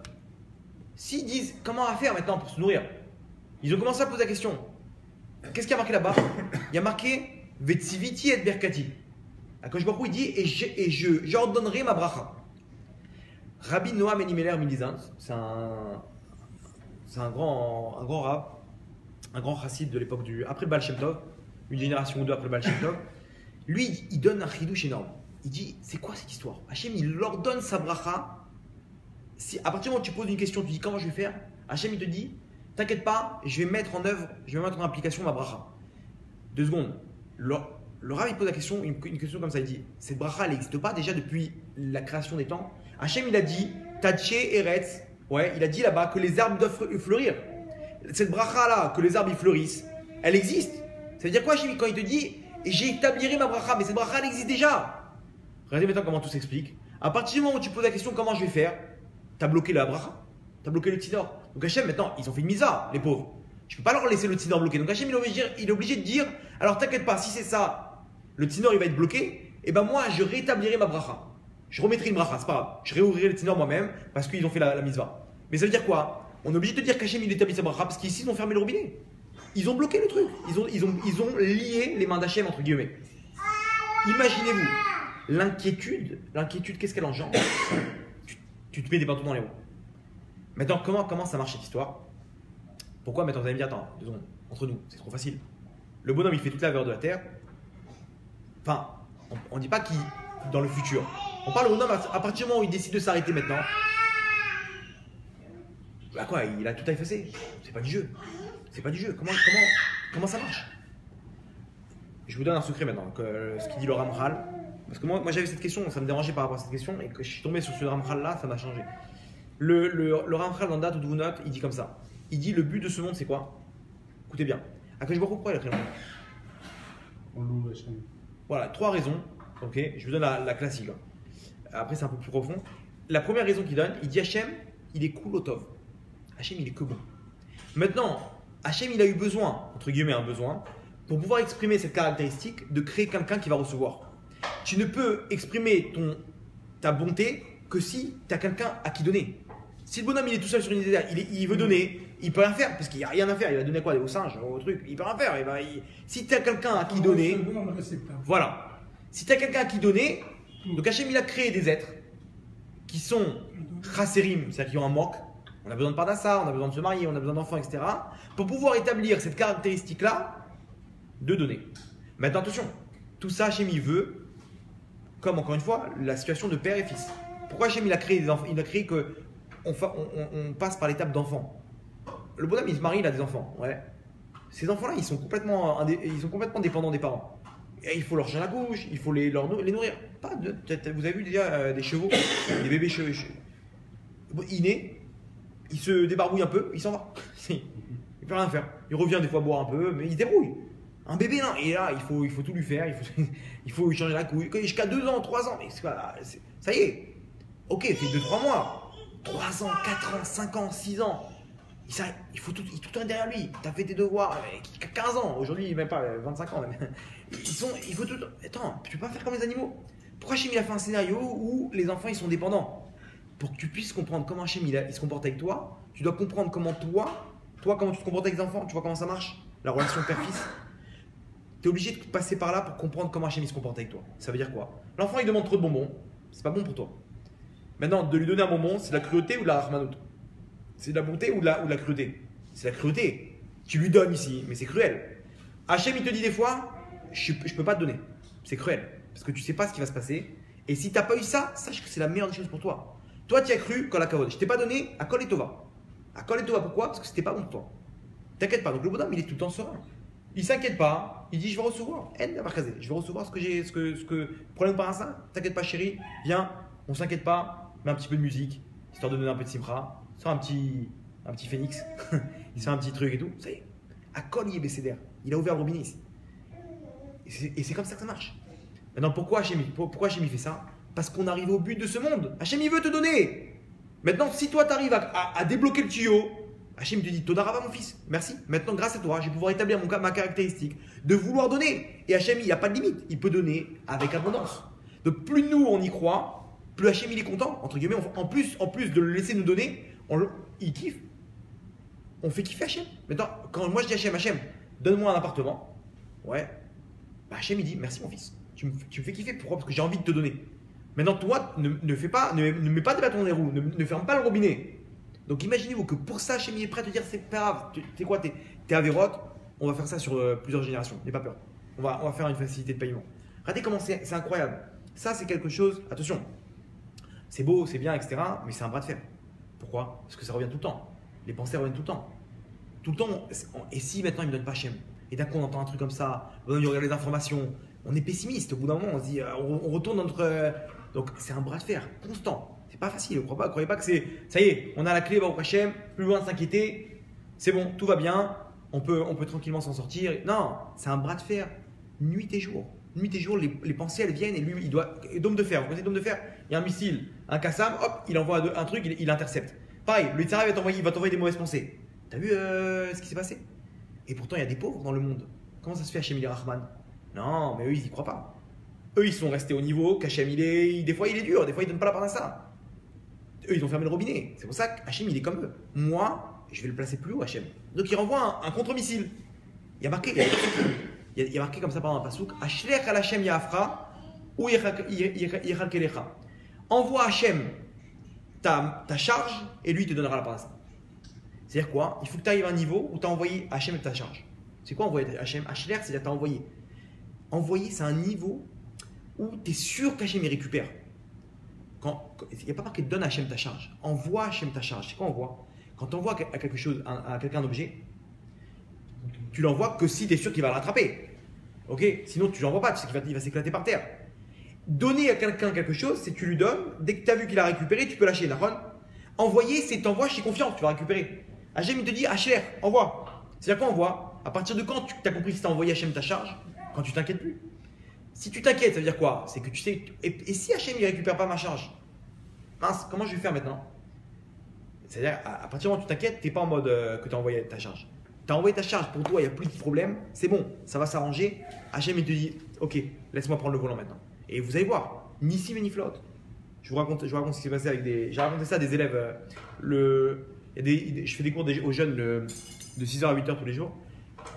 s'ils disent comment on va faire maintenant pour se nourrir, ils ont commencé à poser la question. Qu'est-ce qu'il y a marqué là-bas? Il y a marqué Vetsiviti et Berkati. Akadosh Baruch Hu, il dit et j'ordonnerai ma bracha. Rabbi Noam Elimelech Milizan, c'est un grand rab, un grand chassid de l'époque après le Baal Shem Tov, une génération ou deux après le Baal Shem Tov. Lui, il donne un chidouche énorme. Il dit, c'est quoi cette histoire? Hachem, il leur donne sa bracha. Si, à partir du moment où tu poses une question, tu dis comment je vais faire, Hachem, il te dit, t'inquiète pas, je vais mettre en œuvre, je vais mettre en application ma bracha. 2 secondes. Le Rav, il pose la question, une question comme ça, il dit, cette bracha, elle n'existe pas déjà depuis la création des temps. Hachem, il a dit, Tadché Eretz, ouais, il a dit là-bas que les arbres doivent fleurir. Cette bracha-là, que les arbres ils fleurissent, elle existe. Ça veut dire quoi, Hachem, quand il te dit, j'établirai ma bracha, mais cette bracha, elle existe déjà. Regardez maintenant comment tout s'explique. À partir du moment où tu poses la question comment je vais faire, tu as bloqué la bracha, tu as bloqué le tzinor. Donc Hachem, maintenant, ils ont fait une misa, les pauvres. Je ne peux pas leur laisser le tzinor bloqué. Donc Hachem, il est obligé de dire, alors t'inquiète pas, si c'est ça, le tzinor il va être bloqué, et ben moi je rétablirai ma bracha. Je remettrai une bracha, c'est pas grave. Je réouvrirai le tzinor moi-même parce qu'ils ont fait la mitzvah. Mais ça veut dire quoi? On est obligé de te dire qu'Hachem il établit sa bracha parce qu'ici ils ont fermé le robinet. Ils ont bloqué le truc. Ils ont lié les mains d'Hachem entre guillemets. Imaginez-vous. L'inquiétude, qu'est-ce qu'elle engendre? Tu te mets des bâtons dans les roues. Maintenant, comment ça marche cette histoire? Pourquoi maintenant vous allez me dire, attends, 2 secondes, entre nous, c'est trop facile. Le bonhomme, il fait toute la valeur de la terre. Enfin, on ne dit pas qu'il dans le futur. On parle au bonhomme à partir du moment où il décide de s'arrêter maintenant. Bah quoi, il a tout à effacer. C'est pas du jeu. C'est pas du jeu. Comment ça marche? Je vous donne un secret maintenant, ce qu'il dit le Ramchal. Parce que moi j'avais cette question, ça me dérangeait par rapport à cette question, et que je suis tombé sur ce Ramchal là, ça m'a changé. Le Ramchal dans Date ou Dvunot, il dit comme ça. Il dit le but de ce monde c'est quoi? Écoutez bien. Akadosh Baruch Hu, pourquoi il a créé le monde? On loue Hachem. Voilà, 3 raisons. Ok, je vous donne la classique. Après c'est un peu plus profond. La première raison qu'il donne, il dit Hachem, il est cool au tov. Hachem, il est que bon. Maintenant, Hachem, il a eu besoin, entre guillemets un besoin, pour pouvoir exprimer cette caractéristique de créer quelqu'un qui va recevoir. Tu ne peux exprimer ta bonté que si tu as quelqu'un à qui donner. Si le bonhomme il est tout seul sur une idée, il veut donner, il peut rien faire parce qu'il n'y a rien à faire. Il va donner quoi? Au singe, au truc, il peut rien faire. Si tu as quelqu'un à qui donner, voilà. Si tu as quelqu'un à qui donner, donc Hachem il a créé des êtres qui sont chassérim, c'est-à-dire qui ont un manque. On a besoin de Parnassa, on a besoin de se marier, on a besoin d'enfants, etc. Pour pouvoir établir cette caractéristique-là de donner. Maintenant attention, tout ça Hachem il veut, comme encore une fois, la situation de père et fils. Pourquoi Hachem il a créé des enfants? Il a créé que on passe par l'étape d'enfant. Le bonhomme il se marie, il a des enfants. Ouais. Ces enfants-là, ils sont complètement dépendants des parents. Et il faut leur changer la couche, il faut les nourrir. Vous avez vu déjà des chevaux, des bébés chevaux. Il naît, il se débarbouille un peu, il s'en va. Il ne peut rien faire. Il revient des fois boire un peu, mais il se débrouille. Un bébé là, et là, il faut tout lui faire, il faut lui changer la couille. Jusqu'à 2 ans, 3 ans, mais ça y est. Ok, fait 2-3 mois. 3 ans, 4 ans, 5 ans, 6 ans. Il faut tout derrière lui. Tu as fait tes devoirs, 15 ans, aujourd'hui, même pas 25 ans. Même. Il faut tout. Attends, tu peux pas faire comme les animaux. Pourquoi Hachem il a fait un scénario où les enfants ils sont dépendants? Pour que tu puisses comprendre comment Hachem il se comporte avec toi, tu dois comprendre comment toi comment tu te comportes avec les enfants. Tu vois comment ça marche? La relation père-fils. Tu es obligé de passer par là pour comprendre comment Hachem il se comporte avec toi. Ça veut dire quoi? L'enfant il demande trop de bonbons, c'est pas bon pour toi. Maintenant, de lui donner un bonbon, c'est de la cruauté ou de la rahmanout? C'est de la bonté ou de la cruauté? C'est la cruauté. Tu lui donnes ici, mais c'est cruel. Hachem il te dit des fois, je peux pas te donner. C'est cruel. Parce que tu sais pas ce qui va se passer. Et si tu n'as pas eu ça, sache que c'est la meilleure des choses pour toi. Toi, tu as cru quand la kavod. Je t'ai pas donné à Kol et Tova. À Kol et Tova, pourquoi? Parce que c'était pas bon pour toi. T'inquiète pas. Donc le bonhomme, il est tout le temps serein. Il s'inquiète pas. Il dit je vais recevoir. Je vais recevoir ce que j'ai, problème par ça. T'inquiète pas chérie, viens, on s'inquiète pas. Mets un petit peu de musique, histoire de donner un peu de simra. Sors un petit phénix. Il sort un petit truc et tout. Ça y est. À Kol Yébécéder. Il a ouvert le robinet ici. Et c'est comme ça que ça marche. Maintenant, pourquoi Hachem fait ça? Parce qu'on arrive au but de ce monde. Hachem, il veut te donner. Maintenant, si toi, tu arrives à débloquer le tuyau, Hachem te dit Toda Rava, mon fils. Merci. Maintenant, grâce à toi, je vais pouvoir établir ma caractéristique de vouloir donner. Et Hachem, il n'y a pas de limite. Il peut donner avec abondance. Donc, plus nous, on y croit, plus Hachem, il est content. Entre guillemets, en plus de le laisser nous donner, il kiffe. On fait kiffer Hachem. Maintenant, quand moi je dis Hachem, donne-moi un appartement. Ouais. Bah, Hachem, il dit merci, mon fils. Tu me fais kiffer. Pourquoi? Parce que j'ai envie de te donner. Maintenant, toi, ne mets pas des bâtons dans les roues. Ne ferme pas le robinet. Donc, imaginez-vous que pour ça, Hachem, il est prêt à te dire c'est pas grave. Tu sais quoi? T'es à Vérote. On va faire ça sur plusieurs générations. N'aie pas peur. On va faire une facilité de paiement. Regardez comment c'est incroyable. Ça, c'est quelque chose. Attention. C'est beau, c'est bien, etc. Mais c'est un bras de fer. Pourquoi? Parce que ça revient tout le temps. Les pensées reviennent tout le temps. Tout le temps. Et si maintenant il ne me donne pas Hachem? Et d'un coup on entend un truc comme ça, on regarde les informations, on est pessimiste. Au bout d'un moment, on se dit, on retourne dans notre. Donc c'est un bras de fer constant. C'est pas facile. Ne croyez pas que c'est. Ça y est, on a la clé, va au Hachem, plus loin de s'inquiéter. C'est bon, tout va bien. On peut tranquillement s'en sortir. Non, c'est un bras de fer, nuit et jour. Nuit et jour, les pensées elles viennent et lui il doit. Dôme de fer. Vous connaissez dôme de fer? Il y a un missile, un Kassam, hop, il envoie un truc, il intercepte. Pareil, le Yitzhara va t'envoyer des mauvaises pensées. T'as vu ce qui s'est passé? Et pourtant, il y a des pauvres dans le monde. Comment ça se fait, Hachem il est Rahman? Non, mais eux, ils y croient pas. Eux, ils sont restés au niveau qu'Hachem des fois, il est dur, des fois, il donne pas la part à ça. Eux, ils ont fermé le robinet. C'est pour ça qu'Hachem, il est comme eux. Moi, je vais le placer plus haut, Hachem. Donc, il renvoie un contre-missile. Il y a marqué comme ça par un pasouk Ashlech al Hachem Yafra ou Yechal Kelecha. Envoie Hachem ta charge et lui il te donnera la part de ça. C'est-à-dire quoi? Il faut que tu arrives à un niveau où tu as envoyé Hachem ta charge. C'est quoi envoyer Hachem? Hachem, c'est-à-dire que tu as envoyé. Envoyer, c'est un niveau où tu es sûr qu'Hachem il récupère. Il n'y a pas marqué donne à Hachem ta charge. Envoie Hachem ta charge. C'est quoi envoie? Quand tu envoies à quelque chose, à quelqu'un un objet, tu l'envoies que si tu es sûr qu'il va le rattraper. Ok? Sinon tu ne l'envoies pas, tu sais qu'il va s'éclater par terre. Donner à quelqu'un quelque chose, c'est tu lui donnes, dès que tu as vu qu'il a récupéré, tu peux lâcher. Envoyer, c'est t'envoies, je suis confiant, tu vas récupérer. Hachem, il te dit, Hacher, envoie. C'est-à-dire quoi envoie? À partir de quand tu as compris que tu as envoyé Hachem ta charge? Quand tu t'inquiètes plus. Si tu t'inquiètes, ça veut dire quoi? C'est que tu sais, et si Hachem il récupère pas ma charge? Mince, comment je vais faire maintenant? C'est-à-dire, à partir du moment où tu t'inquiètes, tu n'es pas en mode que tu as envoyé ta charge. Tu as envoyé ta charge, pour toi, il n'y a plus de problème, c'est bon, ça va s'arranger. Hachem, il te dit, ok, laisse-moi prendre le volant maintenant. Et vous allez voir, ni ci, ni flotte. Je vous raconte ce qui s'est passé avec des. J'ai raconté ça à des élèves. Je fais des cours aux jeunes de 6h à 8h tous les jours.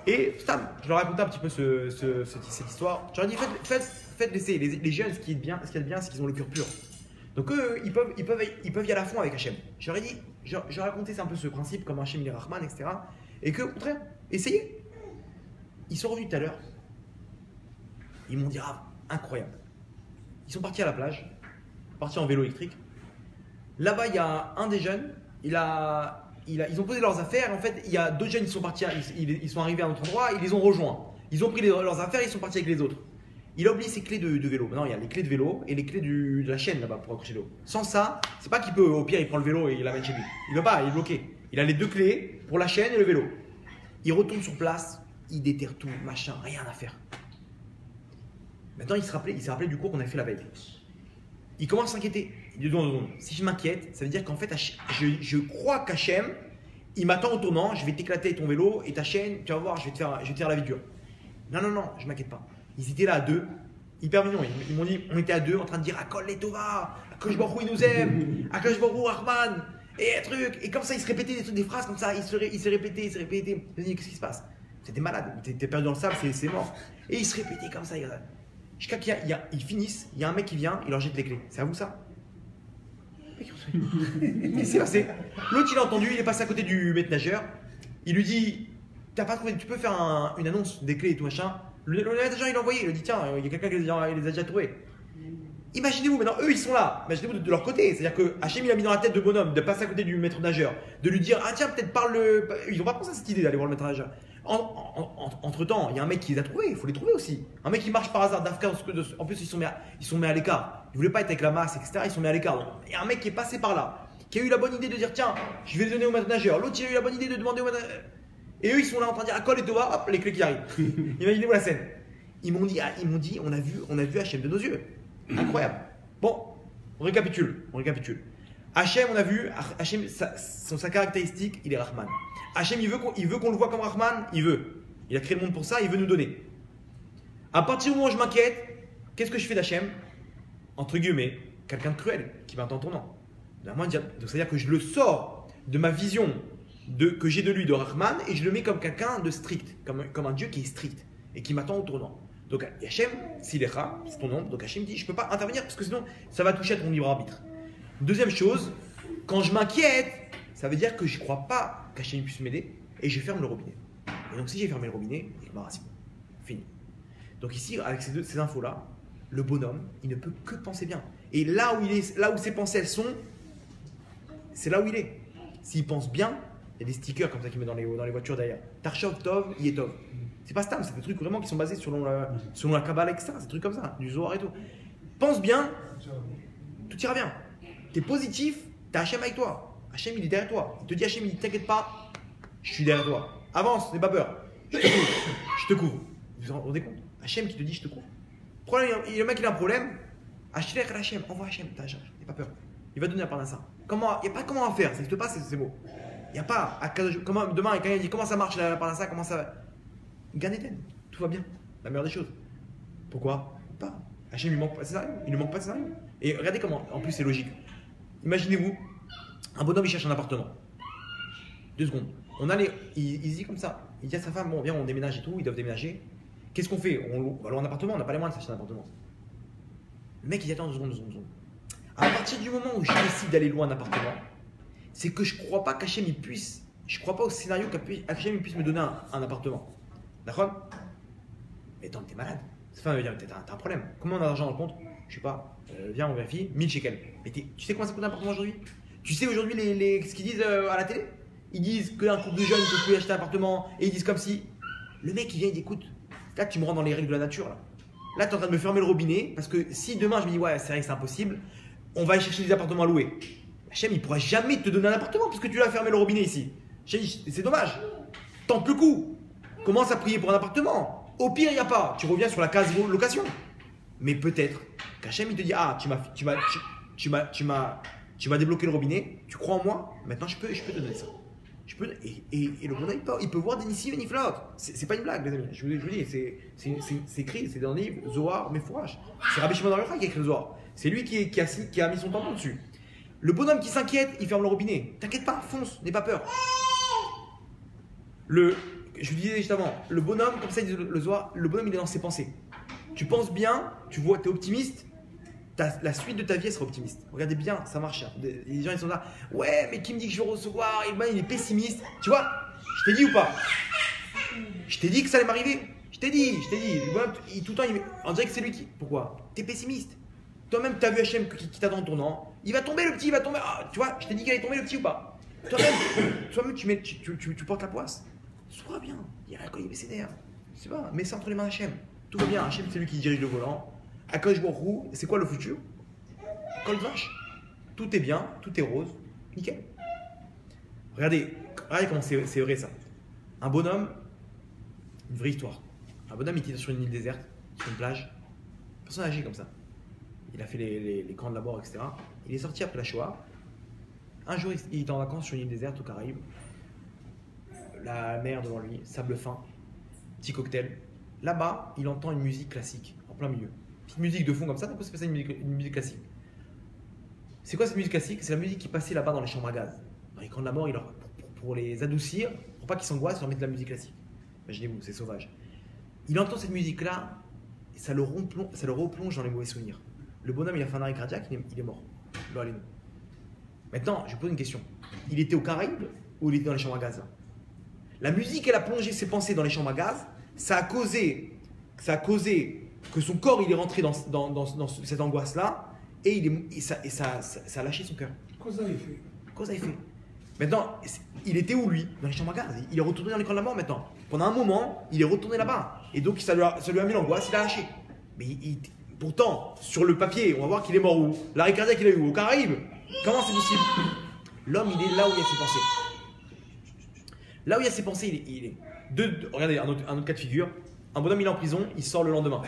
Et je leur racontais un petit peu cette histoire. Je leur ai dit faites l'essai. Les jeunes, ce qui est bien, c'est qu'ils ont le cœur pur. Donc eux, ils peuvent y aller à fond avec Hachem. Je leur ai dit, je leur ai raconté un peu ce principe, comme Hachem il est Rahman, etc. Et que, au contraire, essayez. Ils sont revenus tout à l'heure. Ils m'ont dit, incroyable. Ils sont partis à la plage, partis en vélo électrique. Là-bas, il y a un des jeunes, ils ont posé leurs affaires. En fait, il y a d'autres jeunes qui sont partis, ils sont arrivés à un autre endroit, ils les ont rejoints. Ils ont pris leurs affaires, ils sont partis avec les autres. Il a oublié ses clés de vélo. Maintenant, il y a les clés de vélo et les clés de la chaîne là-bas pour accrocher l'eau. Sans ça, c'est pas qu'il peut, au pire, il prend le vélo et il l'amène chez lui. Il ne peut pas, il est bloqué. Il a les deux clés pour la chaîne et le vélo. Il retourne sur place, il déterre tout, machin, rien à faire. Maintenant, il s'est rappelé du cours qu'on avait fait la veille. Il commence à s'inquiéter. Il dit non, si je m'inquiète, ça veut dire qu'en fait, je crois qu'Hachem, il m'attend au tournant, je vais t'éclater ton vélo et ta chaîne, tu vas voir, je vais te faire la vie dure. Non, je m'inquiète pas. Ils étaient là à deux, hyper mignons. Ils m'ont dit, on était à deux en train de dire Akol les Tova, Akadosh Baruch Hu il nous aime, Akadosh Baruch Hu Rahman, et un truc. Et comme ça, ils se répétaient des phrases comme ça, ils se répétaient. Je me dis, qu'est-ce qui se passe? T'es malade, t'es perdu dans le sable, c'est mort. Et ils se répétaient comme ça. Jusqu'à qu'ils finissent, il y a un mec qui vient, il leur jette les clés. C'est à vous ça? Qu'est-ce qui s'est passé? L'autre il a entendu, il est passé à côté du maître nageur. Il lui dit, t'as pas trouvé, tu peux faire une annonce des clés et tout machin. Le maître nageur il a envoyé, il lui dit tiens, il y a quelqu'un qui les a déjà trouvés. Imaginez-vous maintenant, eux ils sont là, imaginez-vous de leur côté. C'est-à-dire que Hachem il a mis dans la tête de bonhomme de passer à côté du maître nageur, de lui dire ah tiens peut-être parle. Ils n'ont pas pensé à cette idée d'aller voir le maître nageur. Entre-temps, il y a un mec qui les a trouvés, il faut les trouver aussi. Un mec qui marche par hasard d'Afka, en plus ils sont mis à l'écart. Ils voulaient pas être avec la masse, etc. Ils sont mis à l'écart. Donc, il y a un mec qui est passé par là, qui a eu la bonne idée de dire tiens, je vais le donner au maître nageur. L'autre, il a eu la bonne idée de demander au maître nageur. Et eux, ils sont là en train de dire Akol et Tova, hop, les clés qui arrivent. Imaginez-vous la scène. Ils m'ont dit, on a vu Hachem de nos yeux. Incroyable. Bon, on récapitule. Hachem, on a vu, Hachem, sa caractéristique, il est Rahman. Hachem, il veut qu'on le voit comme Rahman, il veut. Il a créé le monde pour ça, il veut nous donner. À partir du moment où je m'inquiète, qu'est-ce que je fais d'Hachem? Entre guillemets, quelqu'un de cruel, qui va en tournant. Donc c'est-à-dire que je le sors de ma vision que j'ai de lui, de Rahman, et je le mets comme quelqu'un de strict, comme un Dieu qui est strict, et qui m'attend au tournant. Donc Hachem, s'il est Ra, c'est ton nom, donc Hachem dit, je ne peux pas intervenir, parce que sinon, ça va toucher à ton libre arbitre. Deuxième chose, quand je m'inquiète, ça veut dire que je ne crois pas qu'Hachem puisse m'aider et je ferme le robinet. Et donc si j'ai fermé le robinet, il m'a fini. Donc ici, avec ces infos-là, le bonhomme, il ne peut que penser bien. Et là où ses pensées elles sont, c'est là où il est. S'il pense bien, il y a des stickers comme ça qu'il met dans les voitures derrière. Tarshov Tov, Yetov. C'est pas Stam, c'est des trucs vraiment qui sont basés selon la Kabbalah, etc. C'est des trucs comme ça, du Zohar et tout. Pense bien, tout ira bien. Tu es positif, tu as Hachem avec toi. Hachem, il est derrière toi. Il te dit Hachem, il dit t'inquiète pas, je suis derrière toi. Avance, n'aie pas peur. Je te couvre. Vous vous rendez compte? Hachem qui te dit je te couvre. Le mec, il a un problème. Hachem, envoie Hachem, n'aie pas peur. Il va te donner la part d'un ça. Il n'y a pas comment faire, ça n'existe pas, c'est beau. Il n'y a pas, demain, quand il dit comment ça marche la part d'un ça, comment ça va. Gan Eden, tout va bien, la meilleure des choses. Pourquoi? Pas. Hachem, il ne manque pas de scénario. Il ne manque pas de scénario. Et regardez comment, en plus, c'est logique. Imaginez-vous, un bonhomme, il cherche un appartement. 2 secondes. Il dit comme ça. Il dit à sa femme, bon, viens, on déménage et tout, ils doivent déménager. Qu'est-ce qu'on fait? On va louer un appartement, on n'a pas les moyens de s'acheter un appartement. Le mec, il dit attends 2 secondes. À partir du moment où je décide d'aller louer un appartement, c'est que je ne crois pas qu'Hachem il puisse, je ne crois pas au scénario qu'Hachem puisse me donner un appartement. D'accord? Mais attends, t'es malade. Enfin, t'as un problème. Combien on a d'argent dans le compte? Je sais pas. Viens, on vérifie. 1000 shekels. Mais tu sais comment ça coûte un appartement aujourd'hui? Tu sais aujourd'hui ce qu'ils disent à la télé? Ils disent qu'un couple de jeunes ne peut plus acheter un appartement et ils disent comme si. Le mec il vient, il dit écoute, là tu me rends dans les règles de la nature. Là tu es en train de me fermer le robinet parce que si demain je me dis ouais, c'est vrai que c'est impossible, on va aller chercher des appartements à louer. Hachem il pourra jamais te donner un appartement puisque tu l'as fermé le robinet ici. C'est dommage. Tente le coup. Commence à prier pour un appartement. Au pire, il n'y a pas. Tu reviens sur la case location. Mais peut-être qu'Hachem il te dit ah, tu m'as débloqué le robinet, tu crois en moi, maintenant je peux te donner ça. Et le bonhomme il peut voir des nissim et niflaot. C'est pas une blague, les amis. Je vous dis, c'est écrit, c'est dans le livre Zohar, mes fourrages. C'est Rabbi Shimon Bar Yochai qui a écrit le Zohar. C'est lui qui a mis son tampon dessus. Le bonhomme qui s'inquiète, il ferme le robinet. T'inquiète pas, fonce, n'aie pas peur. Je vous disais juste avant, le bonhomme, comme ça il dit le Zohar, le bonhomme il est dans ses pensées. Tu penses bien, tu vois, tu es optimiste, la suite de ta vie elle sera optimiste. Regardez bien, ça marche. Les gens ils sont là, ouais, mais qui me dit que je vais recevoir? Il est pessimiste. Tu vois, je t'ai dit ou pas? Je t'ai dit que ça allait m'arriver. Je t'ai dit. Le bonhomme, tout le temps, on dirait que c'est lui qui. Pourquoi? T'es pessimiste. Toi-même, tu as vu Hachem qui t'attend en tournant. Il va tomber le petit, il va tomber. Ah, tu vois, je t'ai dit qu'il allait tomber le petit ou pas? Toi-même, tu portes la poisse. Sois bien. Il y a un collier BCDR. Je sais pas, mets ça entre les mains d'Hachem. Tout va bien. Hachem, c'est lui qui dirige le volant. Akadosh Baruch Hu, c'est quoi le futur? Col de vache. Tout est bien, tout est rose. Nickel. Regardez comment c'est vrai ça. Un bonhomme, une vraie histoire. Un bonhomme, il était sur une île déserte, sur une plage. Personne n'a agi comme ça. Il a fait les camps de labor, etc. Il est sorti après la Shoah. Un jour, il était en vacances sur une île déserte aux Caraïbes. La mer devant lui, sable fin, petit cocktail. Là-bas, il entend une musique classique, en plein milieu. Petite musique de fond comme ça, pourquoi c'est pas ça une musique classique? C'est quoi cette musique classique? C'est la musique qui passait là-bas dans les chambres à gaz. Dans les camps de la mort, pour les adoucir, pour pas qu'ils s'angoissent, ils leur mettent de la musique classique. Imaginez-vous, c'est sauvage. Il entend cette musique-là, et ça le replonge dans les mauvais souvenirs. Le bonhomme, il a fait un arrêt cardiaque, il est mort. Maintenant, je pose une question. Il était aux Caraïbes ou il était dans les chambres à gaz là? La musique, elle a plongé ses pensées dans les chambres à gaz, ça a causé que son corps il est rentré dans cette angoisse-là et ça a lâché son cœur. Cause à effet. Cause à effet. Maintenant, il était où lui? Dans les chambres à gaz. Il est retourné dans l'écran de la mort maintenant. Pendant un moment, il est retourné là-bas. Et donc ça lui a mis l'angoisse, il a lâché. Mais pourtant, sur le papier, on va voir qu'il est mort où? L'arrêt cardiaque qu'il a eu aux Caraïbes. Comment c'est possible? L'homme, il est là où il y a ses pensées. Là où il y a ses pensées, il est. Regardez, un autre cas de figure. Un bonhomme, il est en prison, il sort le lendemain.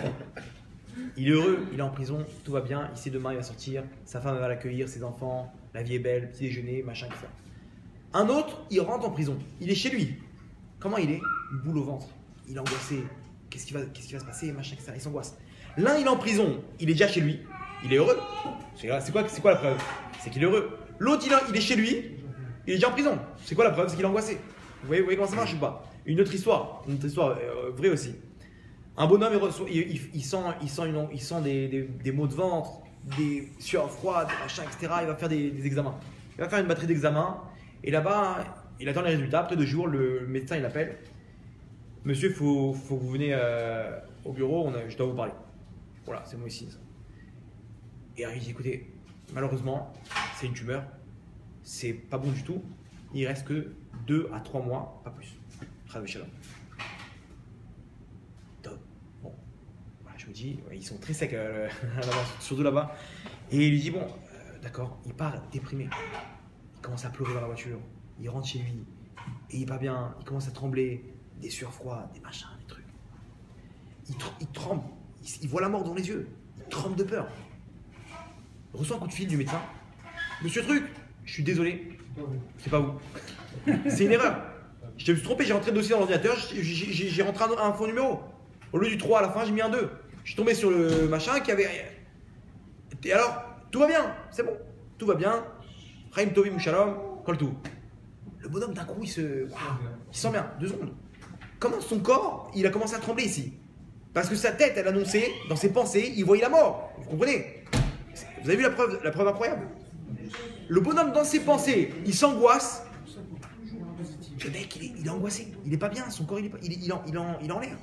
Il est heureux, il est en prison, tout va bien, il sait demain, il va sortir, sa femme va l'accueillir, ses enfants, la vie est belle, petit déjeuner, machin, tout ça. Un autre, il rentre en prison, il est chez lui. Comment il est? Une boule au ventre, il est angoissé. Qu'est-ce qui va se passer, machin, etc. Il s'angoisse. L'un, il est en prison, il est déjà chez lui, il est heureux. C'est quoi la preuve? C'est qu'il est heureux. L'autre, il est chez lui, il est déjà en prison. C'est quoi la preuve? C'est qu'il est angoissé. Vous voyez comment ça marche ou pas? Une autre histoire vraie aussi. Un bonhomme, il sent des maux de ventre, des sueurs froides, machin, etc. Il va faire des examens. Il va faire une batterie d'examens. Et là-bas, il attend les résultats. Après 2 jours, le médecin, il appelle. Monsieur, il faut que vous venez au bureau, je dois vous parler. Voilà, c'est moi ici. Et il dit, écoutez, malheureusement, c'est une tumeur. C'est pas bon du tout. Il reste que 2 à 3 mois, pas plus. Bon, voilà, je me dis, ouais, ils sont très secs là-bas, surtout là-bas. Et il lui dit, bon, d'accord, il part déprimé. Il commence à pleurer dans la voiture. Il rentre chez lui. Et il va bien, il commence à trembler. Des sueurs froides, des machins, des trucs. Il tremble. Il voit la mort dans les yeux. Il tremble de peur. Il reçoit un coup de fil du médecin. Monsieur Truc, je suis désolé. C'est pas vous. C'est une erreur. Je me suis trompé, j'ai rentré le dossier dans l'ordinateur, j'ai rentré un faux numéro. Au lieu du 3 à la fin, j'ai mis un 2. Je suis tombé sur le machin qui avait. Et alors, tout va bien, c'est bon. Tout va bien. Chaim Tovim Mouchalom, colle tout. Le bonhomme, d'un coup, il se sent bien. 2 secondes. Comment son corps, il a commencé à trembler ici? Parce que sa tête, elle annonçait, dans ses pensées, il voyait la mort. Vous comprenez? Vous avez vu la preuve incroyable? Le bonhomme, dans ses pensées, il s'angoisse. Le mec, il est angoissé, il est pas bien, son corps il est en l'air.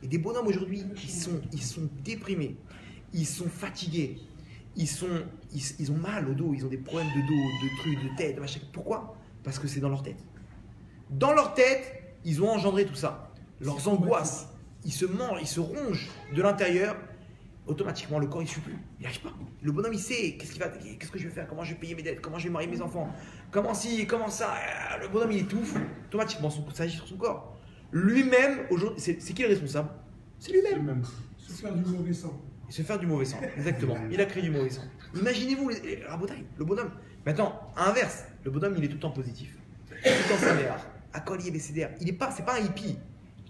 Et des bonhommes aujourd'hui, ils sont déprimés, ils sont fatigués, ils ont mal au dos, ils ont des problèmes de dos, de trucs, de tête, de machin. Pourquoi? Parce que c'est dans leur tête. Dans leur tête, ils ont engendré tout ça. Leurs angoisses, ils se mangent, ils se rongent de l'intérieur. Automatiquement, le corps il ne suit plus, il n'y arrive pas. Le bonhomme il sait qu'est-ce que je vais faire, comment je vais payer mes dettes, comment je vais marier mes enfants, comment ça. Le bonhomme il étouffe, automatiquement ça agit sur son corps. Lui-même, aujourd'hui, c'est qui le responsable? C'est lui-même. Se faire du mauvais sang. Se faire du mauvais sang, exactement. Il a créé du mauvais sang. Imaginez-vous, le bonhomme. Maintenant, à l'inverse, le bonhomme il est tout le temps positif, tout le temps sévère, accolé, bécédaire. C'est pas un hippie,